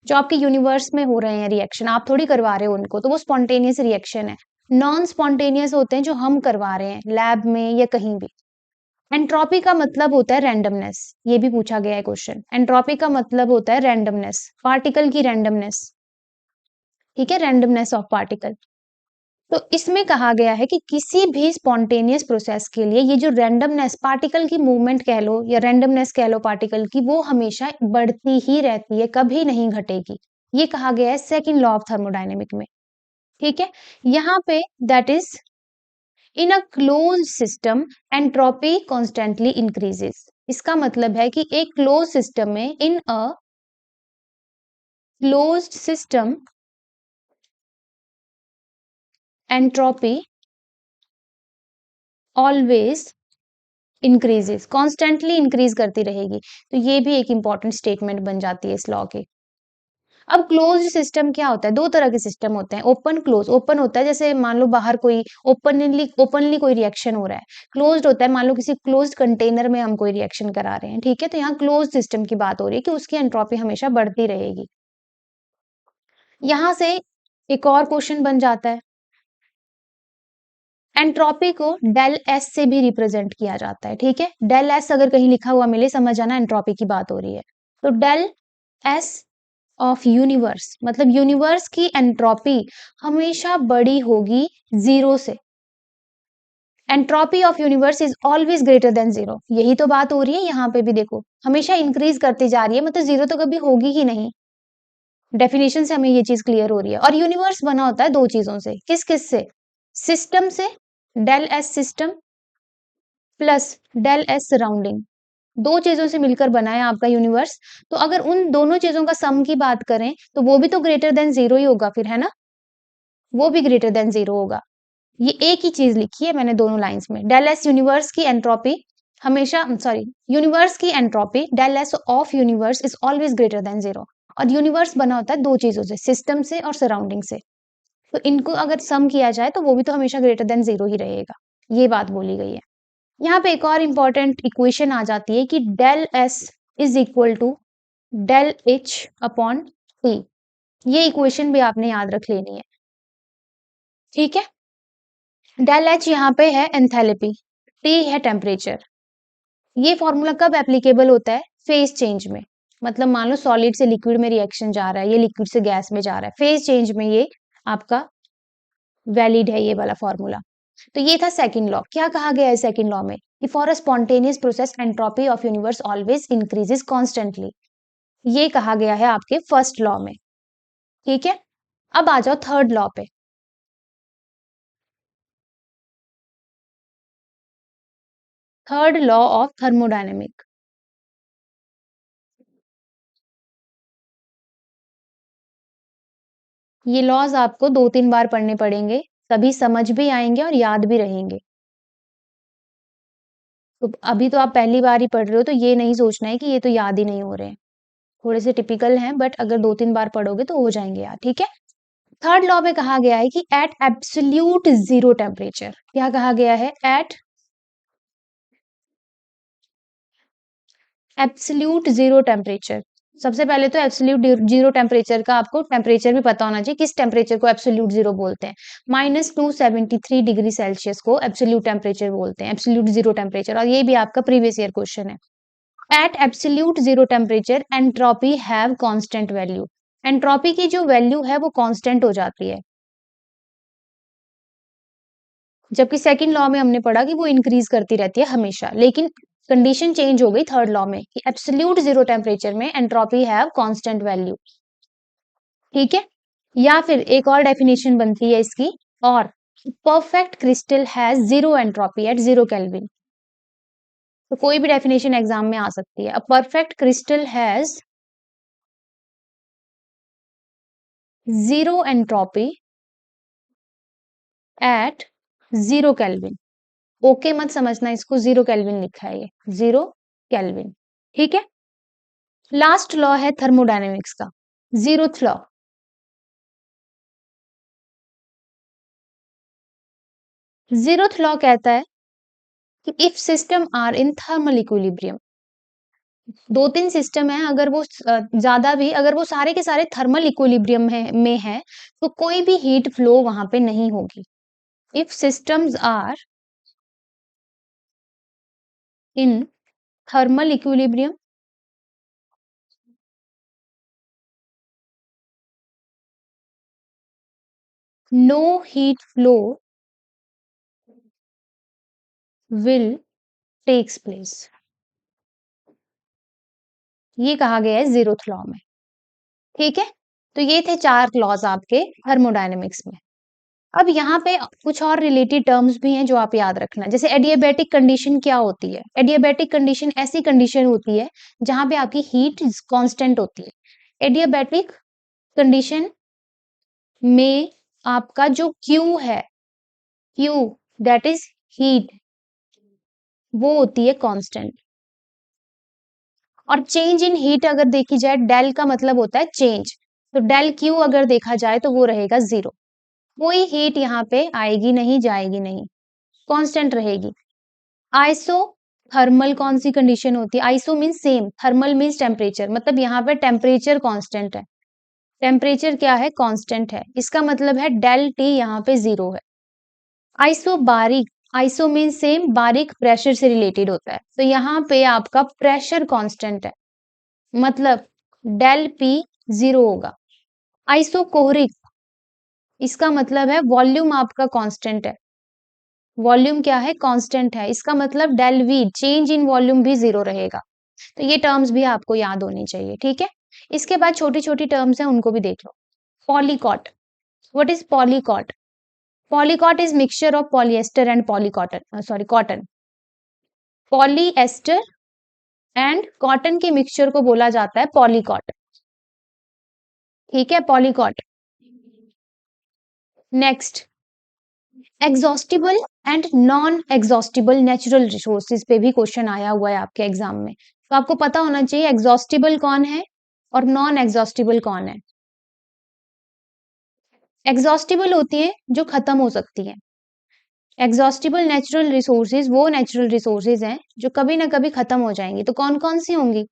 A: जो आपके यूनिवर्स में हो रहे हैं रिएक्शन, आप थोड़ी करवा रहे हो उनको, तो वो स्पॉन्टेनियस रिएक्शन है। नॉन स्पॉन्टेनियस होते हैं जो हम करवा रहे हैं लैब में या कहीं भी। एंट्रोपी का मतलब होता है रैंडमनेस, ये भी पूछा गया है क्वेश्चन। एंट्रोपी का मतलब होता है रैंडमनेस, पार्टिकल की रैंडमनेस। ठीक है, रैंडमनेस ऑफ पार्टिकल। तो इसमें कहा गया है कि किसी भी स्पॉन्टेनियस प्रोसेस के लिए ये जो रैंडमनेस, पार्टिकल की मूवमेंट कह लो या रैंडमनेस कह लो पार्टिकल की, वो हमेशा बढ़ती ही रहती है, कभी नहीं घटेगी। ये कहा गया है सेकंड लॉ ऑफ थर्मोडायनेमिक में। ठीक है, यहाँ पे that is in a close system entropy constantly increases. इसका मतलब है कि एक क्लोज सिस्टम में, in a closed system entropy always increases, constantly increase करती रहेगी। तो ये भी एक इंपॉर्टेंट स्टेटमेंट बन जाती है इस लॉ की। अब क्लोज्ड सिस्टम क्या होता है? दो तरह के सिस्टम होते हैं, ओपन क्लोज। ओपन होता है जैसे मान लो बाहर कोई ओपनली कोई रिएक्शन हो रहा है। क्लोज्ड होता है मान लो किसी क्लोज्ड कंटेनर में हम कोई रिएक्शन करा रहे हैं। ठीक है, तो यहाँ क्लोज्ड सिस्टम की बात हो रही है कि उसकी एंट्रोपी हमेशा बढ़ती रहेगी। यहां से एक और क्वेश्चन बन जाता है, एंट्रोपी को डेल एस से भी रिप्रेजेंट किया जाता है। ठीक है, डेल एस अगर कहीं लिखा हुआ मिले, समझ जाना एंट्रोपी की बात हो रही है। तो डेल एस ऑफ यूनिवर्स मतलब यूनिवर्स की एंट्रोपी हमेशा बड़ी होगी जीरो से। Entropy of universe is always greater than zero, यही तो बात हो रही है। यहाँ पे भी देखो, हमेशा इंक्रीज करती जा रही है, मतलब जीरो तो कभी होगी ही नहीं। डेफिनेशन से हमें ये चीज क्लियर हो रही है। और यूनिवर्स बना होता है दो चीजों से, किस किस से? सिस्टम से, del S system plus del S surrounding, दो चीजों से मिलकर बना है आपका यूनिवर्स। तो अगर उन दोनों चीजों का सम की बात करें तो वो भी तो ग्रेटर देन जीरो ही होगा फिर, है ना? वो भी ग्रेटर देन जीरो होगा। ये एक ही चीज लिखी है मैंने दोनों लाइंस में। डेल एस यूनिवर्स की एंट्रोपी हमेशा, सॉरी, यूनिवर्स की entropy del S of universe is always greater than zero. और यूनिवर्स बना होता है दो चीजों से, सिस्टम से और सराउंडिंग से। तो इनको अगर सम किया जाए तो वो भी तो हमेशा ग्रेटर देन जीरो ही रहेगा, ये बात बोली गई है। यहाँ पे एक और इंपॉर्टेंट इक्वेशन आ जाती है कि del S is equal to del H upon T. ये इक्वेशन भी आपने याद रख लेनी है। ठीक है, डेल एच यहाँ पे है एंथैल्पी, टी है टेम्परेचर। ये फॉर्मूला कब एप्लीकेबल होता है? फेज चेंज में। मतलब मान लो सॉलिड से लिक्विड में रिएक्शन जा रहा है, ये लिक्विड से गैस में जा रहा है, फेज चेंज में ये आपका वैलिड है ये वाला फॉर्मूला। तो ये था सेकंड लॉ। क्या कहा गया है सेकंड लॉ में कि for a spontaneous process entropy of universe always increases constantly. ये कहा गया है आपके फर्स्ट लॉ में। ठीक है, अब आ जाओ थर्ड लॉ पे। Third law of thermodynamic. ये लॉज आपको 2-3 बार पढ़ने पड़ेंगे, तभी समझ भी आएंगे और याद भी रहेंगे। तो अभी तो आप पहली बार ही पढ़ रहे हो, तो ये नहीं सोचना है कि ये तो याद ही नहीं हो रहे हैं। थोड़े से टिपिकल हैं, बट अगर 2-3 बार पढ़ोगे तो हो जाएंगे याद। ठीक है, थर्ड लॉ में कहा गया है कि एट एब्सोल्यूट जीरो टेम्परेचर। क्या कहा गया है? At absolute zero temperature. सबसे पहले तो एब्सोल्यूट जीरो टेम्परेचर का आपको टेम्परेचर भी पता होना चाहिए, किस टेम्परेचर को एब्सोल्यूट जीरो बोलते हैं। -273 डिग्री सेल्सियस को एब्सोल्यूट टेम्परेचर बोलते हैं, एब्सोल्यूट जीरो टेम्परेचर। और ये भी आपका प्रीवियस ईयर क्वेश्चन है। At absolute zero temperature entropy have constant value. Entropy की जो वैल्यू है वो कांस्टेंट हो जाती है, जबकि सेकंड लॉ में हमने पढ़ा कि वो इंक्रीज करती रहती है हमेशा। लेकिन कंडीशन चेंज हो गई थर्ड लॉ में कि एब्सोल्यूट जीरो टेम्परेचर में एंट्रोपी हैव कांस्टेंट वैल्यू। ठीक है, या फिर एक और डेफिनेशन बनती है इसकी, और perfect crystal has zero entropy at zero kelvin. तो कोई भी डेफिनेशन एग्जाम में आ सकती है। A perfect crystal has zero entropy at zero kelvin. Okay मत समझना इसको, जीरो केल्विन लिखा है ये, जीरो केल्विन। ठीक है, लास्ट लॉ है थर्मोडायनेमिक्स का, जीरोथ लॉ। जीरोथ लॉ कहता है कि if system are in thermal equilibrium, 2-3 system है, अगर वो ज्यादा भी, अगर वो सारे के सारे थर्मल इक्विलिब्रियम में है, तो कोई भी हीट फ्लो वहां पे नहीं होगी। If systems are in thermal equilibrium, no heat flow will takes place. ये कहा गया है जीरोथ लॉ में। ठीक है, तो ये थे 4 लॉज आपके थर्मोडायनेमिक्स में। अब यहाँ पे कुछ और रिलेटेड टर्म्स भी हैं जो आप याद रखना। जैसे एडियाबैटिक कंडीशन क्या होती है? एडियाबैटिक कंडीशन ऐसी कंडीशन होती है जहां पे आपकी हीट कांस्टेंट होती है। एडियाबैटिक कंडीशन में आपका जो क्यू है, क्यू दैट इज हीट, वो होती है कांस्टेंट। और चेंज इन हीट अगर देखी जाए, डेल का मतलब होता है चेंज, तो डेल क्यू अगर देखा जाए तो वो रहेगा जीरो। कोई हीट यहाँ पे आएगी नहीं, जाएगी नहीं, कांस्टेंट रहेगी। आइसो थर्मल कौन सी कंडीशन होती है? Iso means same, thermal means temperature, मतलब यहाँ पे टेम्परेचर कांस्टेंट है। टेम्परेचर क्या है? कांस्टेंट है। इसका मतलब है डेल टी यहाँ पे जीरो है। आइसो बारीक, आइसो मीन्स सेम, बारीक प्रेशर से रिलेटेड होता है, तो यहाँ पे आपका प्रेशर कांस्टेंट है, मतलब डेल पी जीरो होगा। आइसोकोहरिक, इसका मतलब है वॉल्यूम आपका कांस्टेंट है, वॉल्यूम क्या है? कांस्टेंट है, इसका मतलब del V, change in volume भी जीरो रहेगा। तो ये टर्म्स भी आपको याद होनी चाहिए। ठीक है, इसके बाद छोटी छोटी टर्म्स हैं, उनको भी देख लो। Polycot, what is polycot? Polycot is mixture of polyester and polycotton, sorry cotton. Polyester and cotton के मिक्सचर को बोला जाता है पॉलीकॉट। ठीक है, polycot. Next, exhaustible and non exhaustible natural resources पे भी क्वेश्चन आया हुआ है आपके एग्जाम में, तो आपको पता होना चाहिए एग्जॉस्टिबल कौन है और नॉन एग्जॉस्टिबल कौन है। एग्जॉस्टिबल होती है जो खत्म हो सकती है। एग्जॉस्टिबल नेचुरल रिसोर्सेज वो नेचुरल रिसोर्सेज हैं जो कभी ना कभी खत्म हो जाएंगी। तो कौन कौन सी होंगी?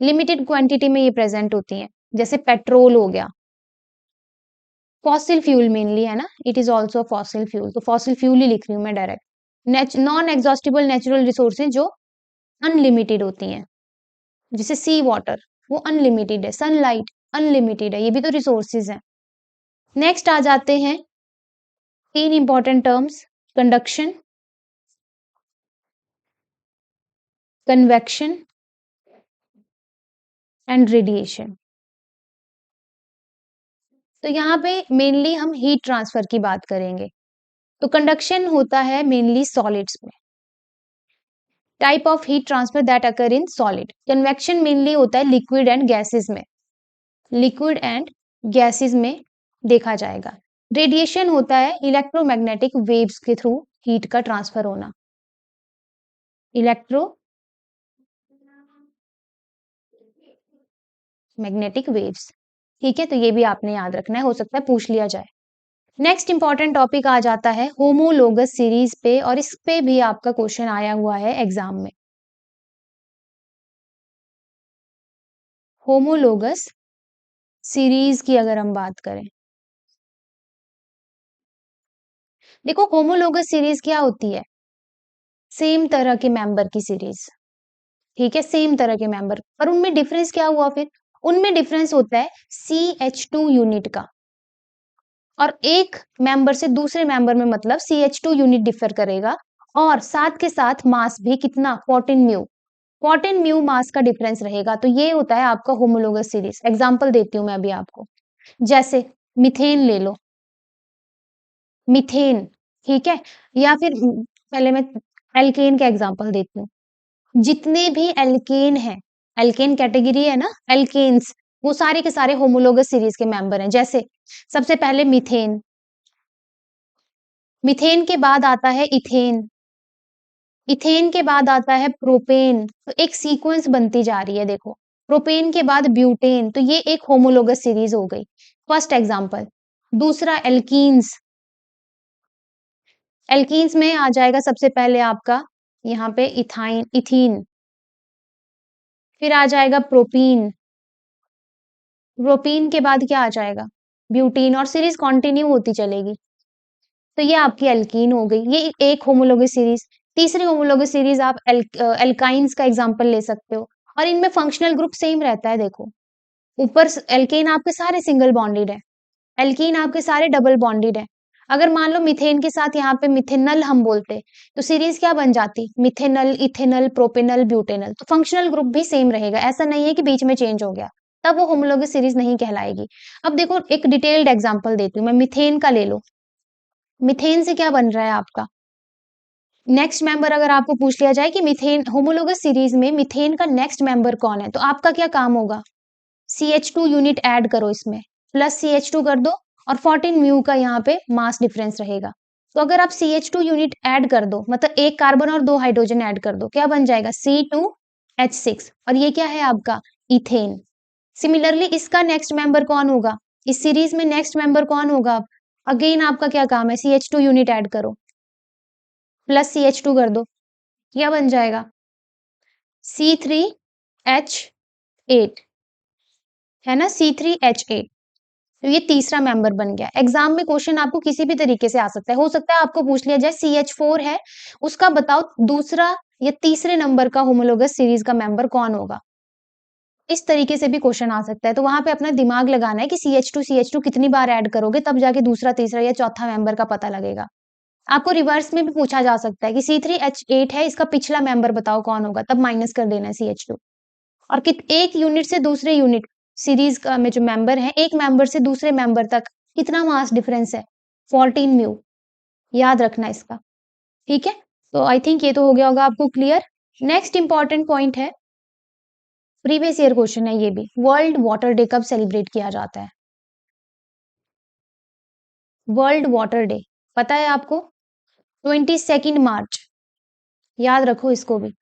A: लिमिटेड क्वांटिटी में ये प्रेजेंट होती हैं, जैसे पेट्रोल हो गया, फॉसिल फ्यूल मेनली है ना, it is also fossil fuel, तो फॉसिल फ्यूल ही लिख रही हूँ मैं direct. Non exhaustible natural resources जो अनलिमिटेड होती हैं, जैसे सी वाटर, वो अनलिमिटेड है। सनलाइट अनलिमिटेड है, ये भी तो रिसोर्सेज है। नेक्स्ट आ जाते हैं तीन important terms, conduction, convection and radiation. तो यहाँ पे मेनली हम हीट ट्रांसफर की बात करेंगे। तो कंडक्शन होता है मेनली सॉलिड्स में, type of heat transfer that occur in solid. Convection mainly होता है लिक्विड एंड गैसेस में, लिक्विड एंड गैसेस में देखा जाएगा। रेडिएशन होता है इलेक्ट्रोमैग्नेटिक वेव्स के थ्रू हीट का ट्रांसफर होना, इलेक्ट्रो मैग्नेटिक वेव्स। ठीक है, तो ये भी आपने याद रखना है, हो सकता है पूछ लिया जाए। नेक्स्ट इंपॉर्टेंट टॉपिक आ जाता है होमोलोगस सीरीज पे, और इस पे भी आपका क्वेश्चन आया हुआ है एग्जाम में। होमोलोगस सीरीज की अगर हम बात करें, देखो होमोलोगस सीरीज क्या होती है, सेम तरह के मेंबर की सीरीज। ठीक है, सेम तरह के मेंबर, पर उनमें डिफरेंस क्या हुआ फिर, उनमें डिफरेंस होता है CH2 यूनिट का, और एक मेंबर से दूसरे मेंबर में मतलब CH2 यूनिट डिफर करेगा, और साथ के साथ मास भी कितना 14 म्यू, 14 म्यू मास का डिफरेंस रहेगा। तो ये होता है आपका होमोलोगस सीरीज। एग्जांपल देती हूँ मैं अभी आपको, जैसे मीथेन ले लो, मीथेन, ठीक है, या फिर पहले मैं एल्केन का एग्जांपल देती हूँ। जितने भी एल्केन है, एल्केन कैटेगरी है ना, एल्केन्स, वो सारे के सारे होमोलोगस सीरीज के मेंबर हैं। जैसे सबसे पहले मीथेन, मीथेन के बाद आता है इथेन, इथेन के बाद आता है प्रोपेन। तो एक सीक्वेंस बनती जा रही है, देखो, प्रोपेन के बाद ब्यूटेन, तो ये एक होमोलोगस सीरीज हो गई, फर्स्ट एग्जांपल। दूसरा एल्कीन्स, एल्कीन्स में आ जाएगा सबसे पहले आपका यहाँ पे इथाइन, इथीन, फिर आ जाएगा प्रोपीन, प्रोपीन के बाद क्या आ जाएगा, ब्यूटीन, और सीरीज कंटिन्यू होती चलेगी। तो ये आपकी एल्कीन हो गई, ये एक होमोलोगस सीरीज। तीसरी होमोलोगस सीरीज आप एल्काइंस का एग्जांपल ले सकते हो, और इनमें फंक्शनल ग्रुप सेम रहता है। देखो, ऊपर एल्केन आपके सारे सिंगल बॉन्डेड है, एल्कीन आपके सारे डबल बॉन्डेड है। अगर मान लो मिथेन के साथ यहाँ पे मिथेनल हम बोलते, तो सीरीज क्या बन जाती, मिथेनल, इथेनल, प्रोपेनल, ब्यूटेनल। तो फंक्शनल ग्रुप भी सेम रहेगा, ऐसा नहीं है कि बीच में चेंज हो गया, तब वो होमोलोगस सीरीज नहीं कहलाएगी। अब देखो एक डिटेल्ड एग्जांपल देती हूँ मैं, मिथेन का ले लो। मिथेन से क्या बन रहा है आपका, नेक्स्ट मेंबर अगर आपको पूछ लिया जाए कि मिथेन होमोलोगस सीरीज में मिथेन का नेक्स्ट मेंबर कौन है, तो आपका क्या काम होगा, CH2 यूनिट ऐड करो इसमें, प्लस CH2 कर दो, और 14 म्यू का यहाँ पे मास डिफरेंस रहेगा। तो अगर आप CH2 यूनिट ऐड कर दो, मतलब एक कार्बन और दो हाइड्रोजन ऐड कर दो, क्या बन जाएगा, C2H6, और ये क्या है आपका, इथेन। सिमिलरली इसका नेक्स्ट मेंबर कौन होगा, इस सीरीज में नेक्स्ट मेंबर कौन होगा, अगेन आपका क्या काम है, CH2 यूनिट ऐड करो, प्लस CH2 कर दो, क्या बन जाएगा, C3H8, है ना, C3H8। तो ये तीसरा मेंबर बन गया। एग्जाम में क्वेश्चन आपको किसी भी तरीके से आ सकता है, हो सकता है आपको पूछ लिया जाए CH4 है, उसका बताओ दूसरा या तीसरे नंबर का होमोलोगस सीरीज का मेंबर कौन होगा, इस तरीके से भी क्वेश्चन आ सकता है। तो वहां पे अपना दिमाग लगाना है कि CH2 कितनी बार ऐड करोगे, तब जाके दूसरा, तीसरा या चौथा मेंबर का पता लगेगा। आपको रिवर्स में भी पूछा जा सकता है कि C3H8 है, इसका पिछला मेंबर बताओ कौन होगा, तब माइनस कर देना है CH2। और एक यूनिट से दूसरे यूनिट सीरीज का में जो मेंबर है, एक मेंबर से दूसरे मेंबर तक कितना मास डिफरेंस है, 14 म्यू, याद रखना इसका। ठीक है, तो आई थिंक ये तो हो गया होगा आपको क्लियर। नेक्स्ट इंपॉर्टेंट पॉइंट है, प्रीवियस ईयर क्वेश्चन है ये भी, वर्ल्ड वाटर डे कब सेलिब्रेट किया जाता है, वर्ल्ड वाटर डे पता है आपको, 22 मार्च, याद रखो इसको भी,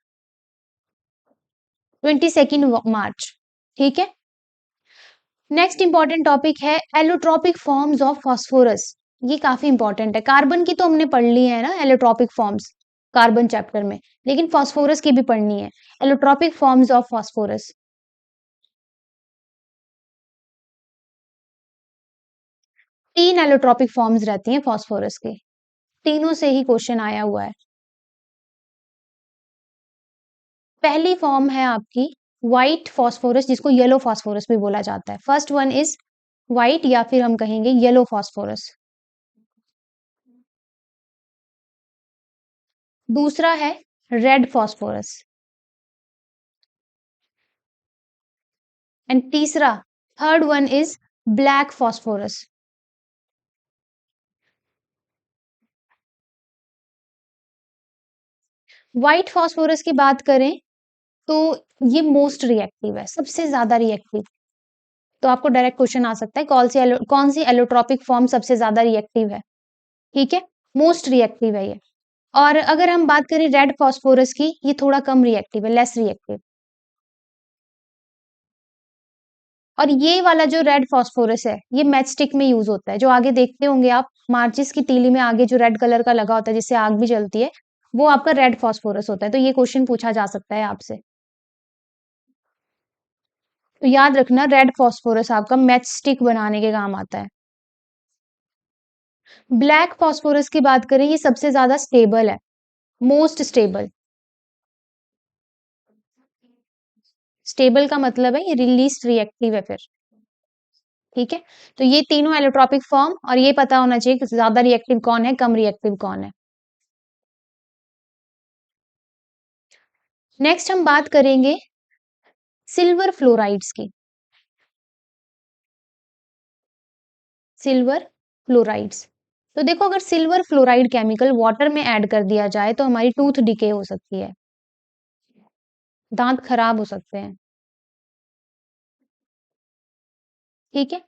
A: 22 मार्च। ठीक है, नेक्स्ट इंपॉर्टेंट टॉपिक है एलोट्रॉपिक फॉर्म्स ऑफ फास्फोरस। ये काफी इंपॉर्टेंट है, कार्बन की तो हमने पढ़ ली है ना एलोट्रॉपिक फॉर्म्स, कार्बन चैप्टर में, लेकिन फास्फोरस की भी पढ़नी है, एलोट्रॉपिक फॉर्म्स ऑफ फास्फोरस। तीन एलोट्रॉपिक फॉर्म्स रहती हैं फास्फोरस के, तीनों से ही क्वेश्चन आया हुआ है। पहली फॉर्म है आपकी व्हाइट फास्फोरस, जिसको येलो फास्फोरस भी बोला जाता है। फर्स्ट वन इज व्हाइट, या फिर हम कहेंगे येलो फास्फोरस। दूसरा है रेड फॉस्फोरस, एंड तीसरा third one is black phosphorus. White phosphorus की बात करें तो ये मोस्ट रिएक्टिव है, सबसे ज्यादा रिएक्टिव। तो आपको डायरेक्ट क्वेश्चन आ सकता है कौन सी एलोट्रोपिक फॉर्म सबसे ज्यादा रिएक्टिव है, ठीक है, मोस्ट रिएक्टिव है ये। और अगर हम बात करें रेड फॉस्फोरस की, ये थोड़ा कम रिएक्टिव है, लेस रिएक्टिव। और ये वाला जो रेड फॉस्फोरस है, ये मैच स्टिक में यूज होता है, जो आगे देखते होंगे आप, माचिस की तीली में आगे जो रेड कलर का लगा होता है जिससे आग भी जलती है, वो आपका रेड फॉस्फोरस होता है। तो ये क्वेश्चन पूछा जा सकता है आपसे। तो याद रखना, रेड फॉस्फोरस आपका मैच स्टिक बनाने के काम आता है। ब्लैक फॉस्फोरस की बात करें, ये सबसे ज्यादा स्टेबल है, मोस्ट स्टेबल। स्टेबल का मतलब है ये रिलीज रिएक्टिव है फिर, ठीक है। तो ये तीनों एलोट्रोपिक फॉर्म, और ये पता होना चाहिए कि ज्यादा रिएक्टिव कौन है, कम रिएक्टिव कौन है। नेक्स्ट हम बात करेंगे सिल्वर फ्लोराइड्स की। सिल्वर फ्लोराइड्स, तो देखो, अगर सिल्वर फ्लोराइड केमिकल वाटर में ऐड कर दिया जाए तो हमारी टूथ डिके हो सकती है, दांत खराब हो सकते हैं, ठीक है।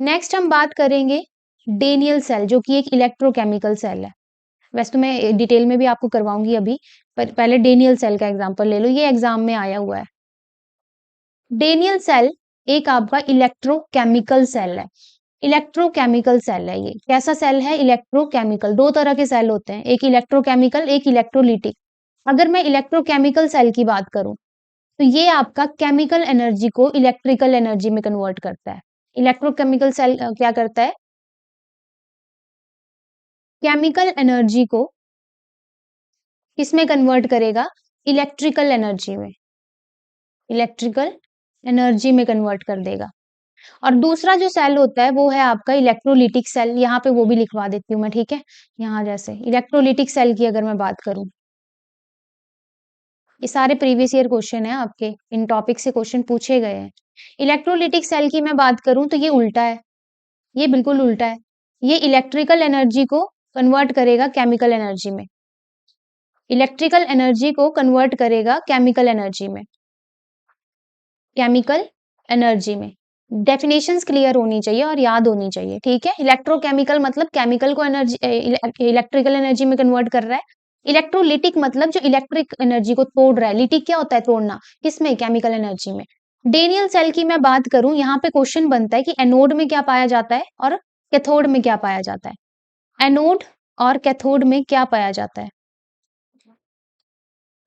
A: नेक्स्ट हम बात करेंगे डेनियल सेल, जो कि एक इलेक्ट्रोकेमिकल सेल है। वैसे तो मैं डिटेल में भी आपको करवाऊंगी अभी, पर पहले डेनियल सेल का एग्जांपल ले लो, ये एग्जाम में आया हुआ है। डेनियल सेल एक आपका इलेक्ट्रोकेमिकल सेल है। इलेक्ट्रोकेमिकल सेल है ये, कैसा सेल है, इलेक्ट्रोकेमिकल। दो तरह के सेल होते हैं, एक इलेक्ट्रोकेमिकल, एक इलेक्ट्रोलिटिक। अगर मैं इलेक्ट्रोकेमिकल सेल की बात करूं तो ये आपका केमिकल एनर्जी को इलेक्ट्रिकल एनर्जी में कन्वर्ट करता है। इलेक्ट्रोकेमिकल सेल क्या करता है, केमिकल एनर्जी को किसमें कन्वर्ट करेगा, इलेक्ट्रिकल एनर्जी में, इलेक्ट्रिकल एनर्जी में कन्वर्ट कर देगा। और दूसरा जो सेल होता है वो है आपका इलेक्ट्रोलिटिक सेल, यहाँ पे वो भी लिखवा देती हूँ मैं, ठीक है। यहाँ जैसे इलेक्ट्रोलिटिक सेल की अगर मैं बात करूं, ये सारे प्रीवियस ईयर क्वेश्चन है आपके, इन टॉपिक से क्वेश्चन पूछे गए हैं। इलेक्ट्रोलिटिक सेल की मैं बात करूं तो ये उल्टा है, ये बिल्कुल उल्टा है। ये इलेक्ट्रिकल एनर्जी को कन्वर्ट करेगा केमिकल एनर्जी में, इलेक्ट्रिकल एनर्जी को कन्वर्ट करेगा केमिकल एनर्जी में, केमिकल एनर्जी में। डेफिनेशंस क्लियर होनी चाहिए और याद होनी चाहिए, ठीक है। इलेक्ट्रोकेमिकल मतलब केमिकल को एनर्जी, इलेक्ट्रिकल एनर्जी में कन्वर्ट कर रहा है। इलेक्ट्रोलिटिक मतलब जो इलेक्ट्रिक एनर्जी को तोड़ रहा है। लिटिक क्या होता है, तोड़ना, किसमें, केमिकल एनर्जी में। डेनियल सेल की मैं बात करूं, यहाँ पे क्वेश्चन बनता है कि एनोड में क्या पाया जाता है और कैथोड में क्या पाया जाता है। एनोड और कैथोड में क्या पाया जाता है,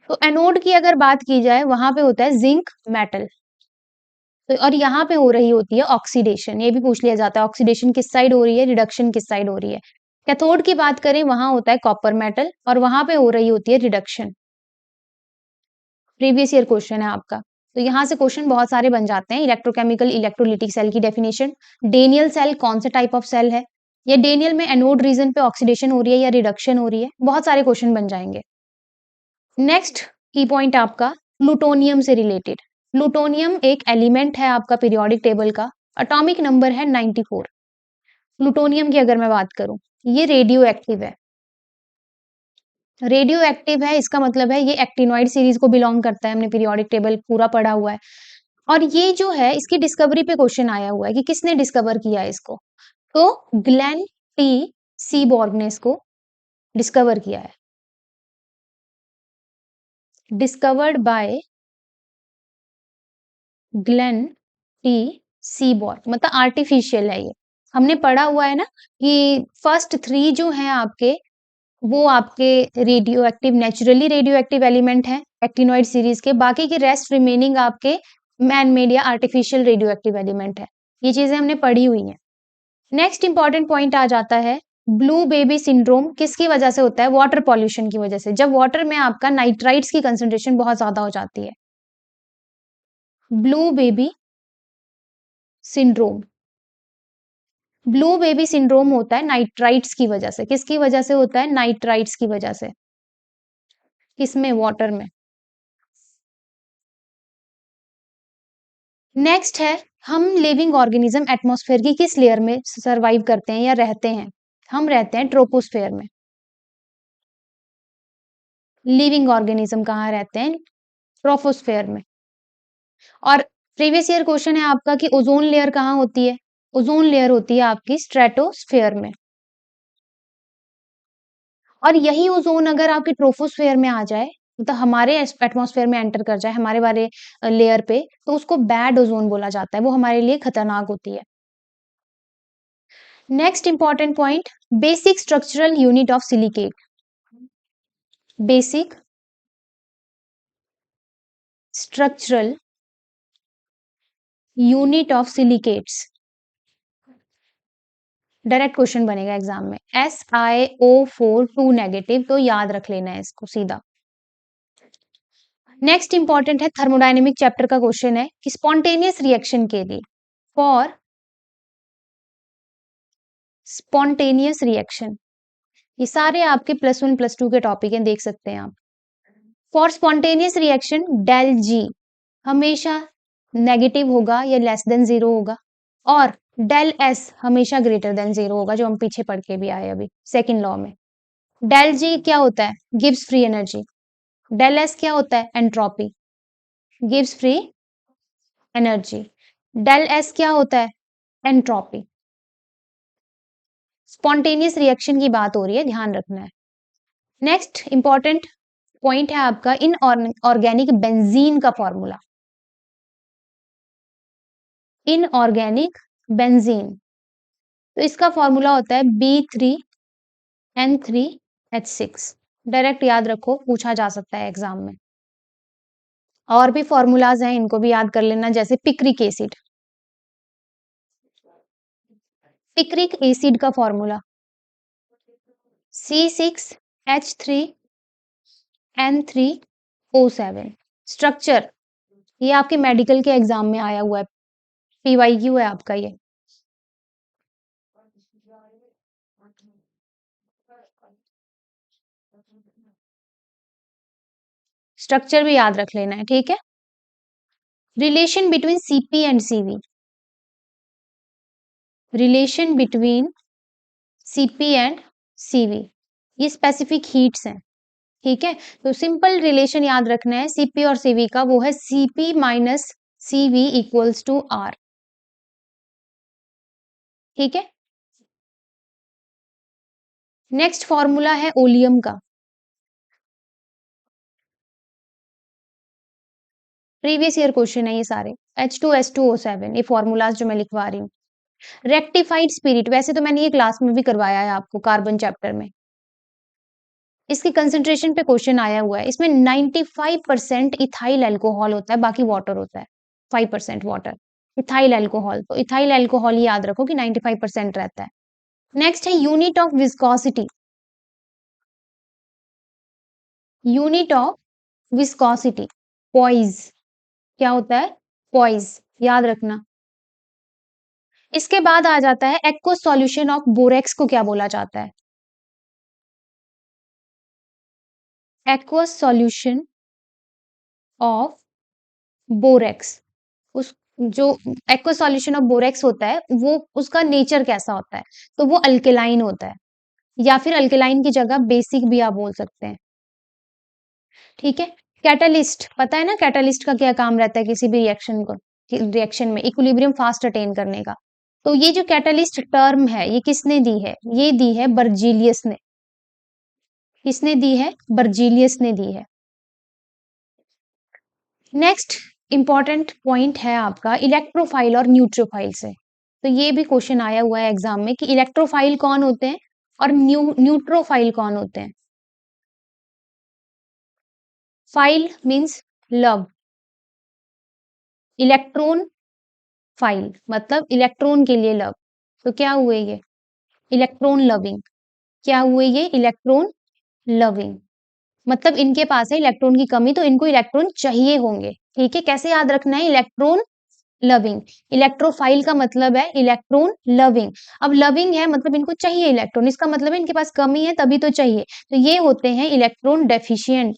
A: तो एनोड की अगर बात की जाए वहां पे होता है जिंक मेटल, तो और यहाँ पे हो रही होती है ऑक्सीडेशन, ये भी पूछ लिया जाता है, ऑक्सीडेशन किस साइड हो रही है, रिडक्शन किस साइड हो रही है। कैथोड की बात करें, वहां होता है कॉपर मेटल, और वहां पे हो रही होती है रिडक्शन। प्रीवियस ईयर क्वेश्चन है आपका, तो यहाँ से क्वेश्चन बहुत सारे बन जाते हैं। इलेक्ट्रोकेमिकल इलेक्ट्रोलिटिक सेल की डेफिनेशन, डेनियल सेल कौन से टाइप ऑफ सेल है, या डेनियल में एनोड रीजन पे ऑक्सीडेशन हो रही है या रिडक्शन हो रही है, बहुत सारे क्वेश्चन बन जाएंगे। नेक्स्ट की पॉइंट आपका प्लूटोनियम से रिलेटेड। प्लूटोनियम एक एलिमेंट है आपका पीरियोडिक टेबल का, एटॉमिक नंबर है 94। प्लूटोनियम की अगर मैं बात करूं, ये रेडियो एक्टिव है। रेडियो एक्टिव है, इसका मतलब है ये एक्टिनॉइड सीरीज को बिलोंग करता है, हमने पीरियोडिक टेबल पूरा पढ़ा हुआ है। और ये जो है, इसकी डिस्कवरी पे क्वेश्चन आया हुआ है कि किसने डिस्कवर किया है इसको, तो ग्लेन टी सीबॉर्ग ने इसको डिस्कवर किया है। डिस्कवर्ड बाय ग्लेन टी सीबॉर्ग, मतलब आर्टिफिशियल है ये। हमने पढ़ा हुआ है ना कि फर्स्ट थ्री जो हैं आपके, वो आपके radio active, naturally radio active element हैं एक्टिनॉइड सीरीज के, बाकी के रेस्ट रिमेनिंग आपके मैन मेड या आर्टिफिशियल रेडियो एक्टिव एलिमेंट है। ये चीजें हमने पढ़ी हुई हैं। नेक्स्ट इंपॉर्टेंट पॉइंट आ जाता है, ब्लू बेबी सिंड्रोम किसकी वजह से होता है, वाटर पॉल्यूशन की वजह से, जब वाटर में आपका नाइट्राइट्स की कंसेंट्रेशन बहुत ज्यादा हो जाती है। Blue baby syndrome, blue baby syndrome होता है नाइट्राइट्स की वजह से, किसकी वजह से होता है, नाइट्राइट्स की वजह से। किसमें? वाटर में। नेक्स्ट है, हम लिविंग ऑर्गेनिज्म एटमॉस्फेयर की किस लेयर में सर्वाइव करते हैं या रहते हैं? हम रहते हैं ट्रोपोस्फेयर में। लिविंग ऑर्गेनिज्म कहाँ रहते हैं? ट्रोपोस्फेयर में। और प्रीवियस ईयर क्वेश्चन है आपका कि ओजोन लेयर कहाँ होती है? ओजोन लेयर होती है आपकी स्ट्रेटोस्फेयर में। और यही ओजोन अगर आपके ट्रोपोस्फेयर में आ जाए, मतलब हमारे एटमॉस्फेयर में एंटर कर जाए, हमारे वाले लेयर पे, तो उसको बैड ओजोन बोला जाता है, वो हमारे लिए खतरनाक होती है। Next important point, basic structural unit of silicate. Basic structural unit of silicates, direct question बनेगा एग्जाम में। SiO4 2 नेगेटिव, तो याद रख लेना है इसको सीधा। नेक्स्ट इंपॉर्टेंट है, थर्मोडायनेमिक चैप्टर का क्वेश्चन है कि स्पॉन्टेनियस रिएक्शन के लिए, फॉर स्पॉन्टेनियस रिएक्शन, ये सारे आपके +1 +2 के टॉपिक हैं, देख सकते हैं आप। फॉर स्पॉन्टेनियस रिएक्शन डेल जी हमेशा नेगेटिव होगा या लेस देन 0 होगा, और डेल एस हमेशा ग्रेटर देन 0 होगा, जो हम पीछे पढ़ के भी आए अभी सेकेंड लॉ में। डेल जी क्या होता है? गिव्स फ्री एनर्जी। डेल एस क्या होता है? एंट्रोपी, गिव्स फ्री एनर्जी। डेल एस क्या होता है? एंट्रोपी। स्पॉन्टेनियस रिएक्शन की बात हो रही है, ध्यान रखना है। नेक्स्ट इंपॉर्टेंट पॉइंट है आपका इन ऑर्गेनिक बेंजीन का फॉर्मूला। इन ऑर्गेनिक बेंजीन, तो इसका फॉर्मूला होता है B3N3H6। डायरेक्ट याद रखो, पूछा जा सकता है एग्जाम में। और भी फॉर्मूलाज हैं, इनको भी याद कर लेना, जैसे पिक्रिक एसिड। पिक्रिक एसिड का फॉर्मूला C6H3N3O7। स्ट्रक्चर, ये आपके मेडिकल के एग्जाम में आया हुआ है, PYQ है आपका ये। स्ट्रक्चर भी याद रख लेना है, ठीक है। Relation between CP and CV, relation between CP and CV, ये स्पेसिफिक हीट्स हैं, ठीक है। तो सिंपल रिलेशन याद रखना है CP और CV का, वो है CP minus CV equals to R, ठीक है। नेक्स्ट फॉर्मूला है ओलियम का। प्रीवियस ईयर क्वेश्चन है ये सारे, H2S2O7, ये फॉर्मूलाज जो मैं लिखवा रही हूँ। रेक्टिफाइड स्पिरिट, वैसे तो मैंने ये क्लास में भी करवाया है आपको कार्बन चैप्टर में, इसकी कंसेंट्रेशन पे क्वेश्चन आया हुआ है। इसमें 95% इथाइल अल्कोहल होता है, बाकी वाटर होता है, 5% वाटर। इथाइल अल्कोहल, तो इथाइल अल्कोहल याद रखो कि 95% रहता है। नेक्स्ट है unit of viscosity. Unit of viscosity, poise, क्या होता है? पॉइज, याद रखना। इसके बाद आ जाता है एक्वस सॉल्यूशन ऑफ बोरेक्स को क्या बोला जाता है? एक्वस सॉल्यूशन ऑफ बोरेक्स, उस जो एक्वस सॉल्यूशन ऑफ बोरेक्स होता है, वो उसका नेचर कैसा होता है? तो वो अल्केलाइन होता है, या फिर अल्केलाइन की जगह बेसिक भी आप बोल सकते हैं, ठीक है। कैटलिस्ट, पता है ना कैटलिस्ट का क्या काम रहता है किसी भी रिएक्शन में इक्विलिब्रियम फास्ट अटेन करने का। तो ये जो कैटलिस्ट टर्म है, ये किसने दी है? ये दी है बर्जीलियस ने। किसने दी है? बर्जीलियस ने दी है। नेक्स्ट इंपॉर्टेंट पॉइंट है आपका इलेक्ट्रोफाइल और न्यूट्रोफाइल से। तो ये भी क्वेश्चन आया हुआ है एग्जाम में कि इलेक्ट्रोफाइल कौन होते हैं और न्यूट्रोफाइल कौन होते हैं। File means love, electron file मतलब इलेक्ट्रॉन के लिए लव, तो क्या हुए ये? Electron loving. क्या हुए ये? इलेक्ट्रॉन लविंग, मतलब इनके पास है इलेक्ट्रॉन की कमी, तो इनको इलेक्ट्रॉन चाहिए होंगे, ठीक है। कैसे याद रखना है? Electron loving. इलेक्ट्रोफाइल का मतलब है इलेक्ट्रॉन लविंग। अब लविंग है मतलब इनको चाहिए इलेक्ट्रॉन, इसका मतलब है इनके पास कमी है तभी तो चाहिए, तो ये होते हैं इलेक्ट्रॉन डेफिशिएंट।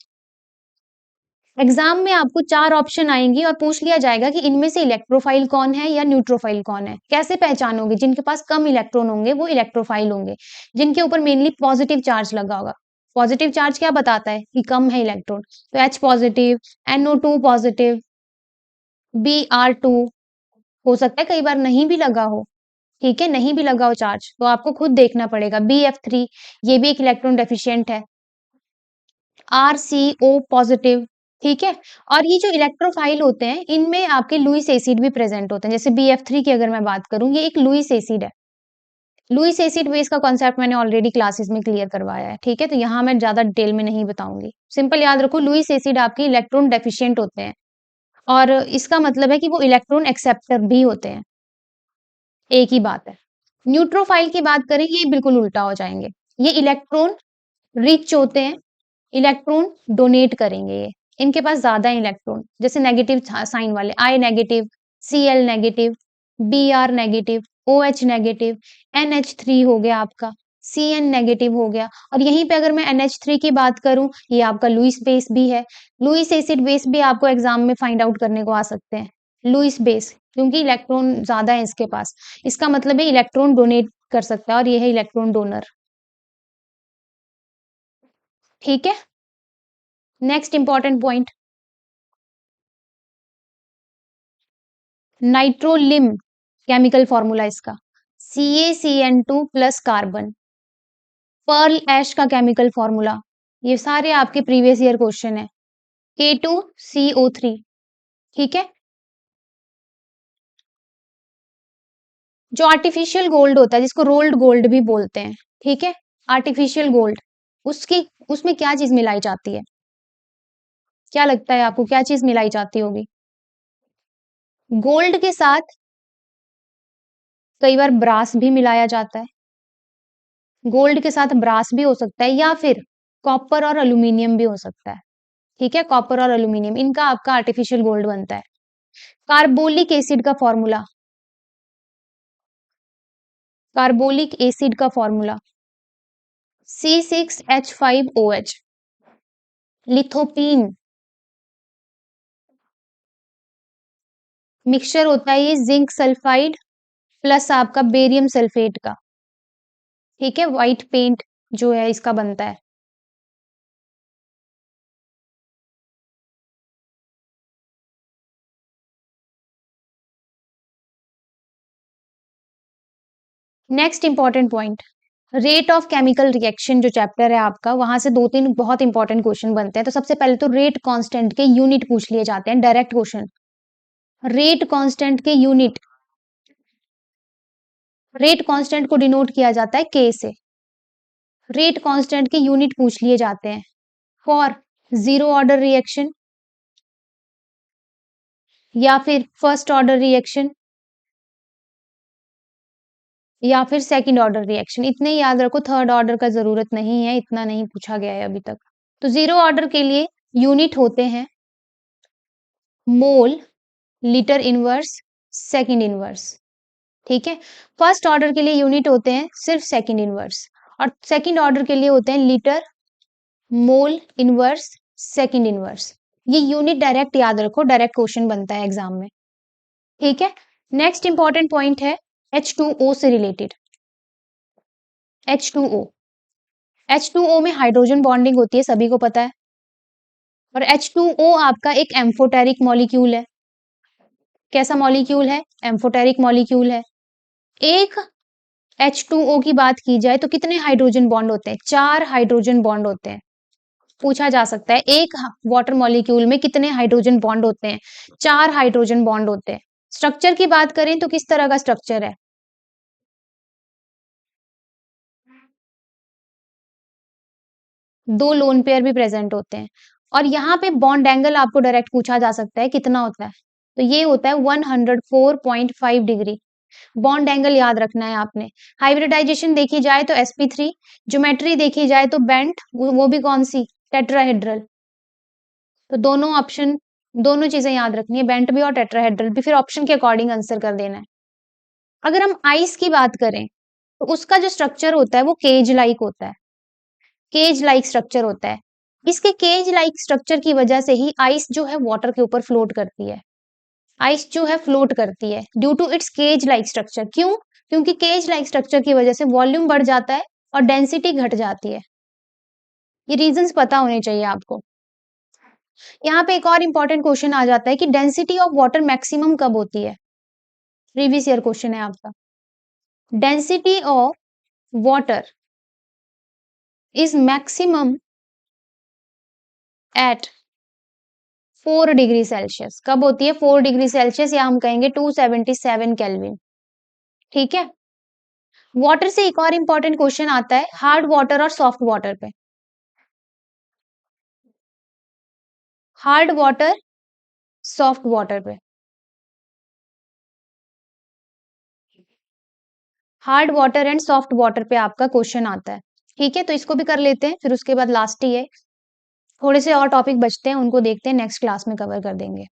A: एग्जाम में आपको 4 ऑप्शन आएंगी और पूछ लिया जाएगा कि इनमें से इलेक्ट्रोफाइल कौन है या न्यूट्रोफाइल कौन है। कैसे पहचानोगे? जिनके पास कम इलेक्ट्रॉन होंगे वो इलेक्ट्रोफाइल होंगे, जिनके ऊपर मेनली पॉजिटिव चार्ज लगा होगा। पॉजिटिव चार्ज क्या बताता है? कि कम है इलेक्ट्रॉन, तो H positive, NO2 positive, Br2। हो सकता है कई बार नहीं भी लगा हो, ठीक है, नहीं भी लगा हो चार्ज, तो आपको खुद देखना पड़ेगा। BF3, ये भी एक इलेक्ट्रॉन डेफिशिएंट है। RCO पॉजिटिव, ठीक है। और ये जो इलेक्ट्रोफाइल होते हैं, इनमें आपके लुईस एसिड भी प्रेजेंट होते हैं। जैसे BF3 की अगर मैं बात करूं, ये एक लुईस एसिड है। लुईस एसिड बेस का कॉन्सेप्ट मैंने ऑलरेडी क्लासेस में क्लियर करवाया है, ठीक है, तो यहाँ मैं ज्यादा डिटेल में नहीं बताऊंगी। सिंपल याद रखो, लुईस एसिड आपके इलेक्ट्रॉन डेफिशिएंट होते हैं, और इसका मतलब है कि वो इलेक्ट्रॉन एक्सेप्टर भी होते हैं, एक ही बात है। न्यूट्रोफाइल की बात करें, ये बिल्कुल उल्टा हो जाएंगे। ये इलेक्ट्रॉन रिच होते हैं, इलेक्ट्रॉन डोनेट करेंगे ये। इनके पास ज्यादा इलेक्ट्रॉन, जैसे नेगेटिव साइन वाले, I negative, Cl negative, Br negative, OH negative, NH3 हो गया आपका, Cn नेगेटिव हो गया। और यहीं पे अगर मैं NH3 की बात करूं, ये आपका लुईस बेस भी है। लुईस एसिड बेस भी आपको एग्जाम में फाइंड आउट करने को आ सकते हैं। लुईस बेस, क्योंकि इलेक्ट्रॉन ज्यादा है इसके पास, इसका मतलब है इलेक्ट्रॉन डोनेट कर सकता है, और ये है इलेक्ट्रॉन डोनर, ठीक है। Next important point, nitrolim chemical formula इसका, CaCN2 प्लस कार्बन। पर्ल ऐश का केमिकल फॉर्मूला, ये सारे आपके प्रीवियस ईयर क्वेश्चन है, K2CO3, ठीक है। जो आर्टिफिशियल गोल्ड होता है, जिसको रोल्ड गोल्ड भी बोलते हैं, ठीक है, आर्टिफिशियल गोल्ड, उसकी उसमें क्या चीज मिलाई जाती है? क्या लगता है आपको, क्या चीज मिलाई जाती होगी? गोल्ड के साथ कई बार ब्रास भी मिलाया जाता है, गोल्ड के साथ ब्रास भी हो सकता है, या फिर कॉपर और एल्यूमिनियम भी हो सकता है, ठीक है, कॉपर और एल्यूमिनियम, इनका आपका आर्टिफिशियल गोल्ड बनता है। कार्बोलिक एसिड का फॉर्मूला, कार्बोलिक एसिड का फॉर्मूला C6H5OH। लिथोपीन मिक्सचर होता है ये जिंक सल्फाइड प्लस आपका बेरियम सल्फेट का, ठीक है, व्हाइट पेंट जो है इसका बनता है। Next important point, rate of chemical reaction जो चैप्टर है आपका, वहां से 2-3 बहुत इंपॉर्टेंट क्वेश्चन बनते हैं। तो सबसे पहले तो रेट कांस्टेंट के यूनिट पूछ लिए जाते हैं, डायरेक्ट क्वेश्चन। रेट कांस्टेंट के यूनिट, रेट कांस्टेंट को डिनोट किया जाता है के से। रेट कांस्टेंट के यूनिट पूछ लिए जाते हैं फॉर जीरो ऑर्डर रिएक्शन, या फिर फर्स्ट ऑर्डर रिएक्शन, या फिर सेकंड ऑर्डर रिएक्शन। इतने ही याद रखो, थर्ड ऑर्डर का जरूरत नहीं है, इतना नहीं पूछा गया है अभी तक। तो जीरो ऑर्डर के लिए यूनिट होते हैं मोल, लीटर इनवर्स, सेकंड इनवर्स, ठीक है। फर्स्ट ऑर्डर के लिए यूनिट होते हैं सिर्फ सेकंड इनवर्स, और सेकंड ऑर्डर के लिए होते हैं लीटर, मोल, इनवर्स, सेकंड इनवर्स। ये यूनिट डायरेक्ट याद रखो, डायरेक्ट क्वेश्चन बनता है एग्जाम में, ठीक है। नेक्स्ट इंपॉर्टेंट पॉइंट है H2O से रिलेटेड। H2O, H2O में हाइड्रोजन बॉन्डिंग होती है, सभी को पता है। और H2O आपका एक एम्फोटेरिक मॉलिक्यूल है। कैसा मॉलिक्यूल है? एम्फोटेरिक मॉलिक्यूल है। एक H2O की बात की जाए तो कितने हाइड्रोजन बॉन्ड होते हैं? 4 हाइड्रोजन बॉन्ड होते हैं। पूछा जा सकता है एक वाटर मॉलिक्यूल में कितने हाइड्रोजन बॉन्ड होते हैं? 4 हाइड्रोजन बॉन्ड होते हैं। स्ट्रक्चर की बात करें तो किस तरह का स्ट्रक्चर है? 2 लोन पेयर भी प्रेजेंट होते हैं। और यहाँ पे बॉन्ड एंगल आपको डायरेक्ट पूछा जा सकता है, कितना होता है? तो ये होता है 104.5 डिग्री। बॉन्ड एंगल याद रखना है आपने। हाइब्रिडाइजेशन देखी जाए तो sp3, ज्योमेट्री देखी जाए तो बेंट, वो भी कौन सी? टेट्राहेड्रल। तो दोनों ऑप्शन, दोनों चीजें याद रखनी है, बेंट भी और टेट्राहेड्रल भी, फिर ऑप्शन के अकॉर्डिंग आंसर कर देना है। अगर हम आइस की बात करें तो उसका जो स्ट्रक्चर होता है वो केज लाइक होता है, केज लाइक स्ट्रक्चर होता है। इसके केज लाइक स्ट्रक्चर की वजह से ही आइस जो है वाटर के ऊपर फ्लोट करती है। आइस जो है फ्लोट करती है due to its cage like structure. क्यों? क्योंकि केज लाइक स्ट्रक्चर की वजह से वॉल्यूम बढ़ जाता है और डेंसिटी घट जाती है। ये रीजंस पता होने चाहिए आपको। यहाँ पे एक और इंपॉर्टेंट क्वेश्चन आ जाता है कि डेंसिटी ऑफ वाटर मैक्सिमम कब होती है? प्रीवियस ईयर क्वेश्चन है आपका। Density of water is maximum at 4 degree Celsius. कब होती है? 4 डिग्री सेल्सियस, या हम कहेंगे 277 केल्विन। ठीक है। वाटर से एक और इंपॉर्टेंट क्वेश्चन आता है हार्ड वाटर और सॉफ्ट वाटर पे। हार्ड वाटर, सॉफ्ट वाटर पे। Hard water and soft water पे आपका क्वेश्चन आता है। ठीक है, तो इसको भी कर लेते हैं, फिर उसके बाद लास्ट ही है। थोड़े से और टॉपिक बचते हैं, उनको देखते हैं, नेक्स्ट क्लास में कवर कर देंगे।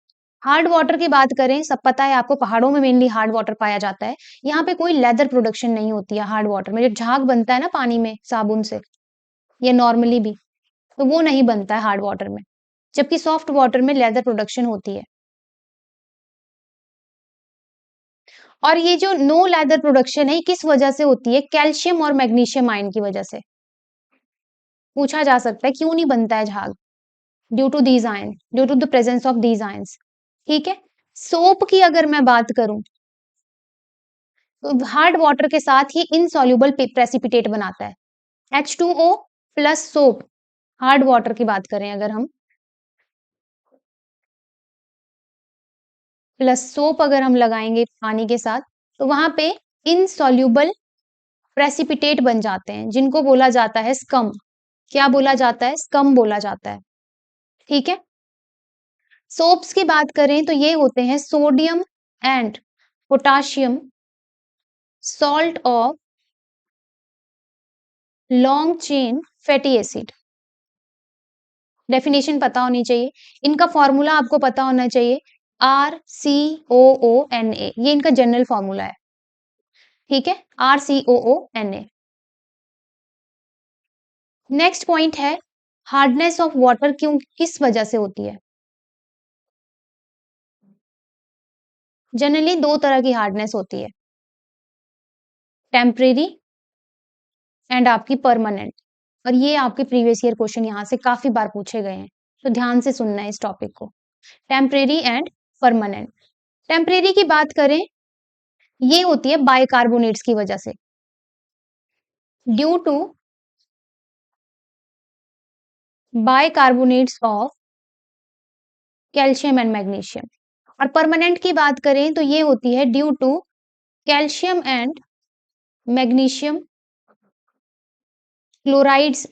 A: हार्ड वाटर की बात करें, सब पता है आपको, पहाड़ों में मेनली हार्ड वाटर पाया जाता है। यहाँ पे कोई लेदर प्रोडक्शन नहीं होती है हार्ड वाटर में। जो झाग बनता है ना पानी में साबुन से, या नॉर्मली भी, तो वो नहीं बनता है हार्ड वाटर में। जबकि सॉफ्ट वाटर में लेदर प्रोडक्शन होती है। और ये जो नो लेदर प्रोडक्शन है, किस वजह से होती है? कैल्शियम और मैग्नीशियम आयन की वजह से। पूछा जा सकता है क्यों नहीं बनता है झाग? Due to these ion, due to the presence of these ions. ठीक है। सोप की अगर मैं बात करूं, तो हार्ड वाटर के साथ ही इनसॉल्युबल प्रेसिपिटेट बनाता है। H2O plus soap, hard water की बात करें अगर हम, प्लस सोप अगर हम लगाएंगे पानी के साथ, तो वहां पे इनसॉल्युबल प्रेसिपिटेट बन जाते हैं, जिनको बोला जाता है स्कम। क्या बोला जाता है? स्कम बोला जाता है। ठीक है। सोप्स की बात करें तो ये होते हैं sodium and potassium salt of long chain fatty acid. Definition पता होनी चाहिए। इनका फॉर्मूला आपको पता होना चाहिए, RCOONA, ये इनका जनरल फॉर्मूला है। ठीक है, RCOONA। नेक्स्ट पॉइंट है हार्डनेस ऑफ वाटर क्यों, किस वजह से होती है? जनरली दो तरह की हार्डनेस होती है, टेम्परेरी एंड आपकी परमानेंट। और ये आपके प्रीवियस ईयर क्वेश्चन यहाँ से काफी बार पूछे गए हैं, तो ध्यान से सुनना है इस टॉपिक को। Temporary and permanent. टेम्परेरी की बात करें, ये होती है बाइकार्बोनेट्स की वजह से, due to bicarbonates of calcium and magnesium. और परमानेंट की बात करें तो ये होती है due to calcium and magnesium chlorides,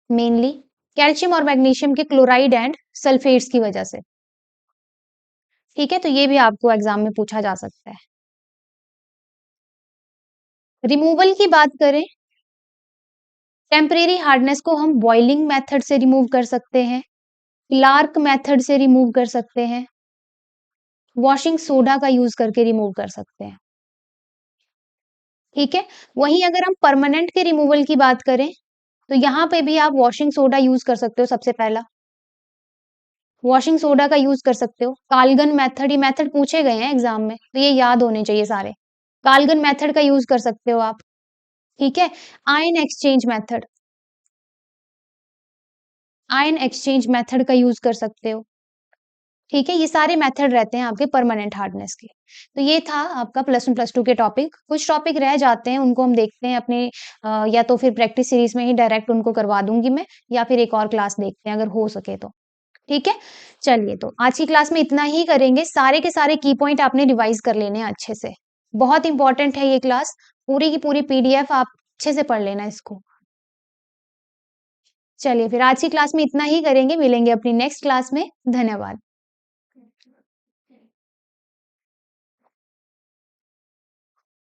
A: mainly calcium और मैग्नीशियम के क्लोराइड एंड सल्फेट्स की वजह से। ठीक है, तो ये भी आपको एग्जाम में पूछा जा सकता है। रिमूवल की बात करें, टेम्परेरी हार्डनेस को हम बॉइलिंग मेथड से रिमूव कर सकते हैं, क्लार्क मेथड से रिमूव कर सकते हैं, वॉशिंग सोडा का यूज करके रिमूव कर सकते हैं। ठीक है। वहीं अगर हम परमानेंट के रिमूवल की बात करें, तो यहाँ पे भी आप वॉशिंग सोडा यूज कर सकते हो। सबसे पहला वॉशिंग सोडा का यूज कर सकते हो। काल्गन मेथड, ये मेथड पूछे गए हैं एग्जाम में, तो ये याद होने चाहिए सारे। काल्गन मेथड का यूज कर सकते हो आप। ठीक है। Ion exchange method, ion exchange method का यूज कर सकते हो। ठीक है, ये सारे मेथड रहते हैं आपके परमानेंट हार्डनेस के। तो ये था आपका प्लस 1 प्लस 2 के टॉपिक। कुछ टॉपिक रह जाते हैं, उनको हम देखते हैं अपने या तो फिर प्रैक्टिस सीरीज में ही डायरेक्ट उनको करवा दूंगी मैं, या फिर एक और क्लास देखते हैं अगर हो सके तो। ठीक है, चलिए, तो आज की क्लास में इतना ही करेंगे। सारे के सारे की पॉइंट आपने रिवाइज कर लेने हैं अच्छे से। बहुत इंपॉर्टेंट है ये क्लास, पूरी की पूरी PDF आप अच्छे से पढ़ लेना इसको। चलिए, फिर आज की क्लास में इतना ही करेंगे, मिलेंगे अपनी नेक्स्ट क्लास में। धन्यवाद।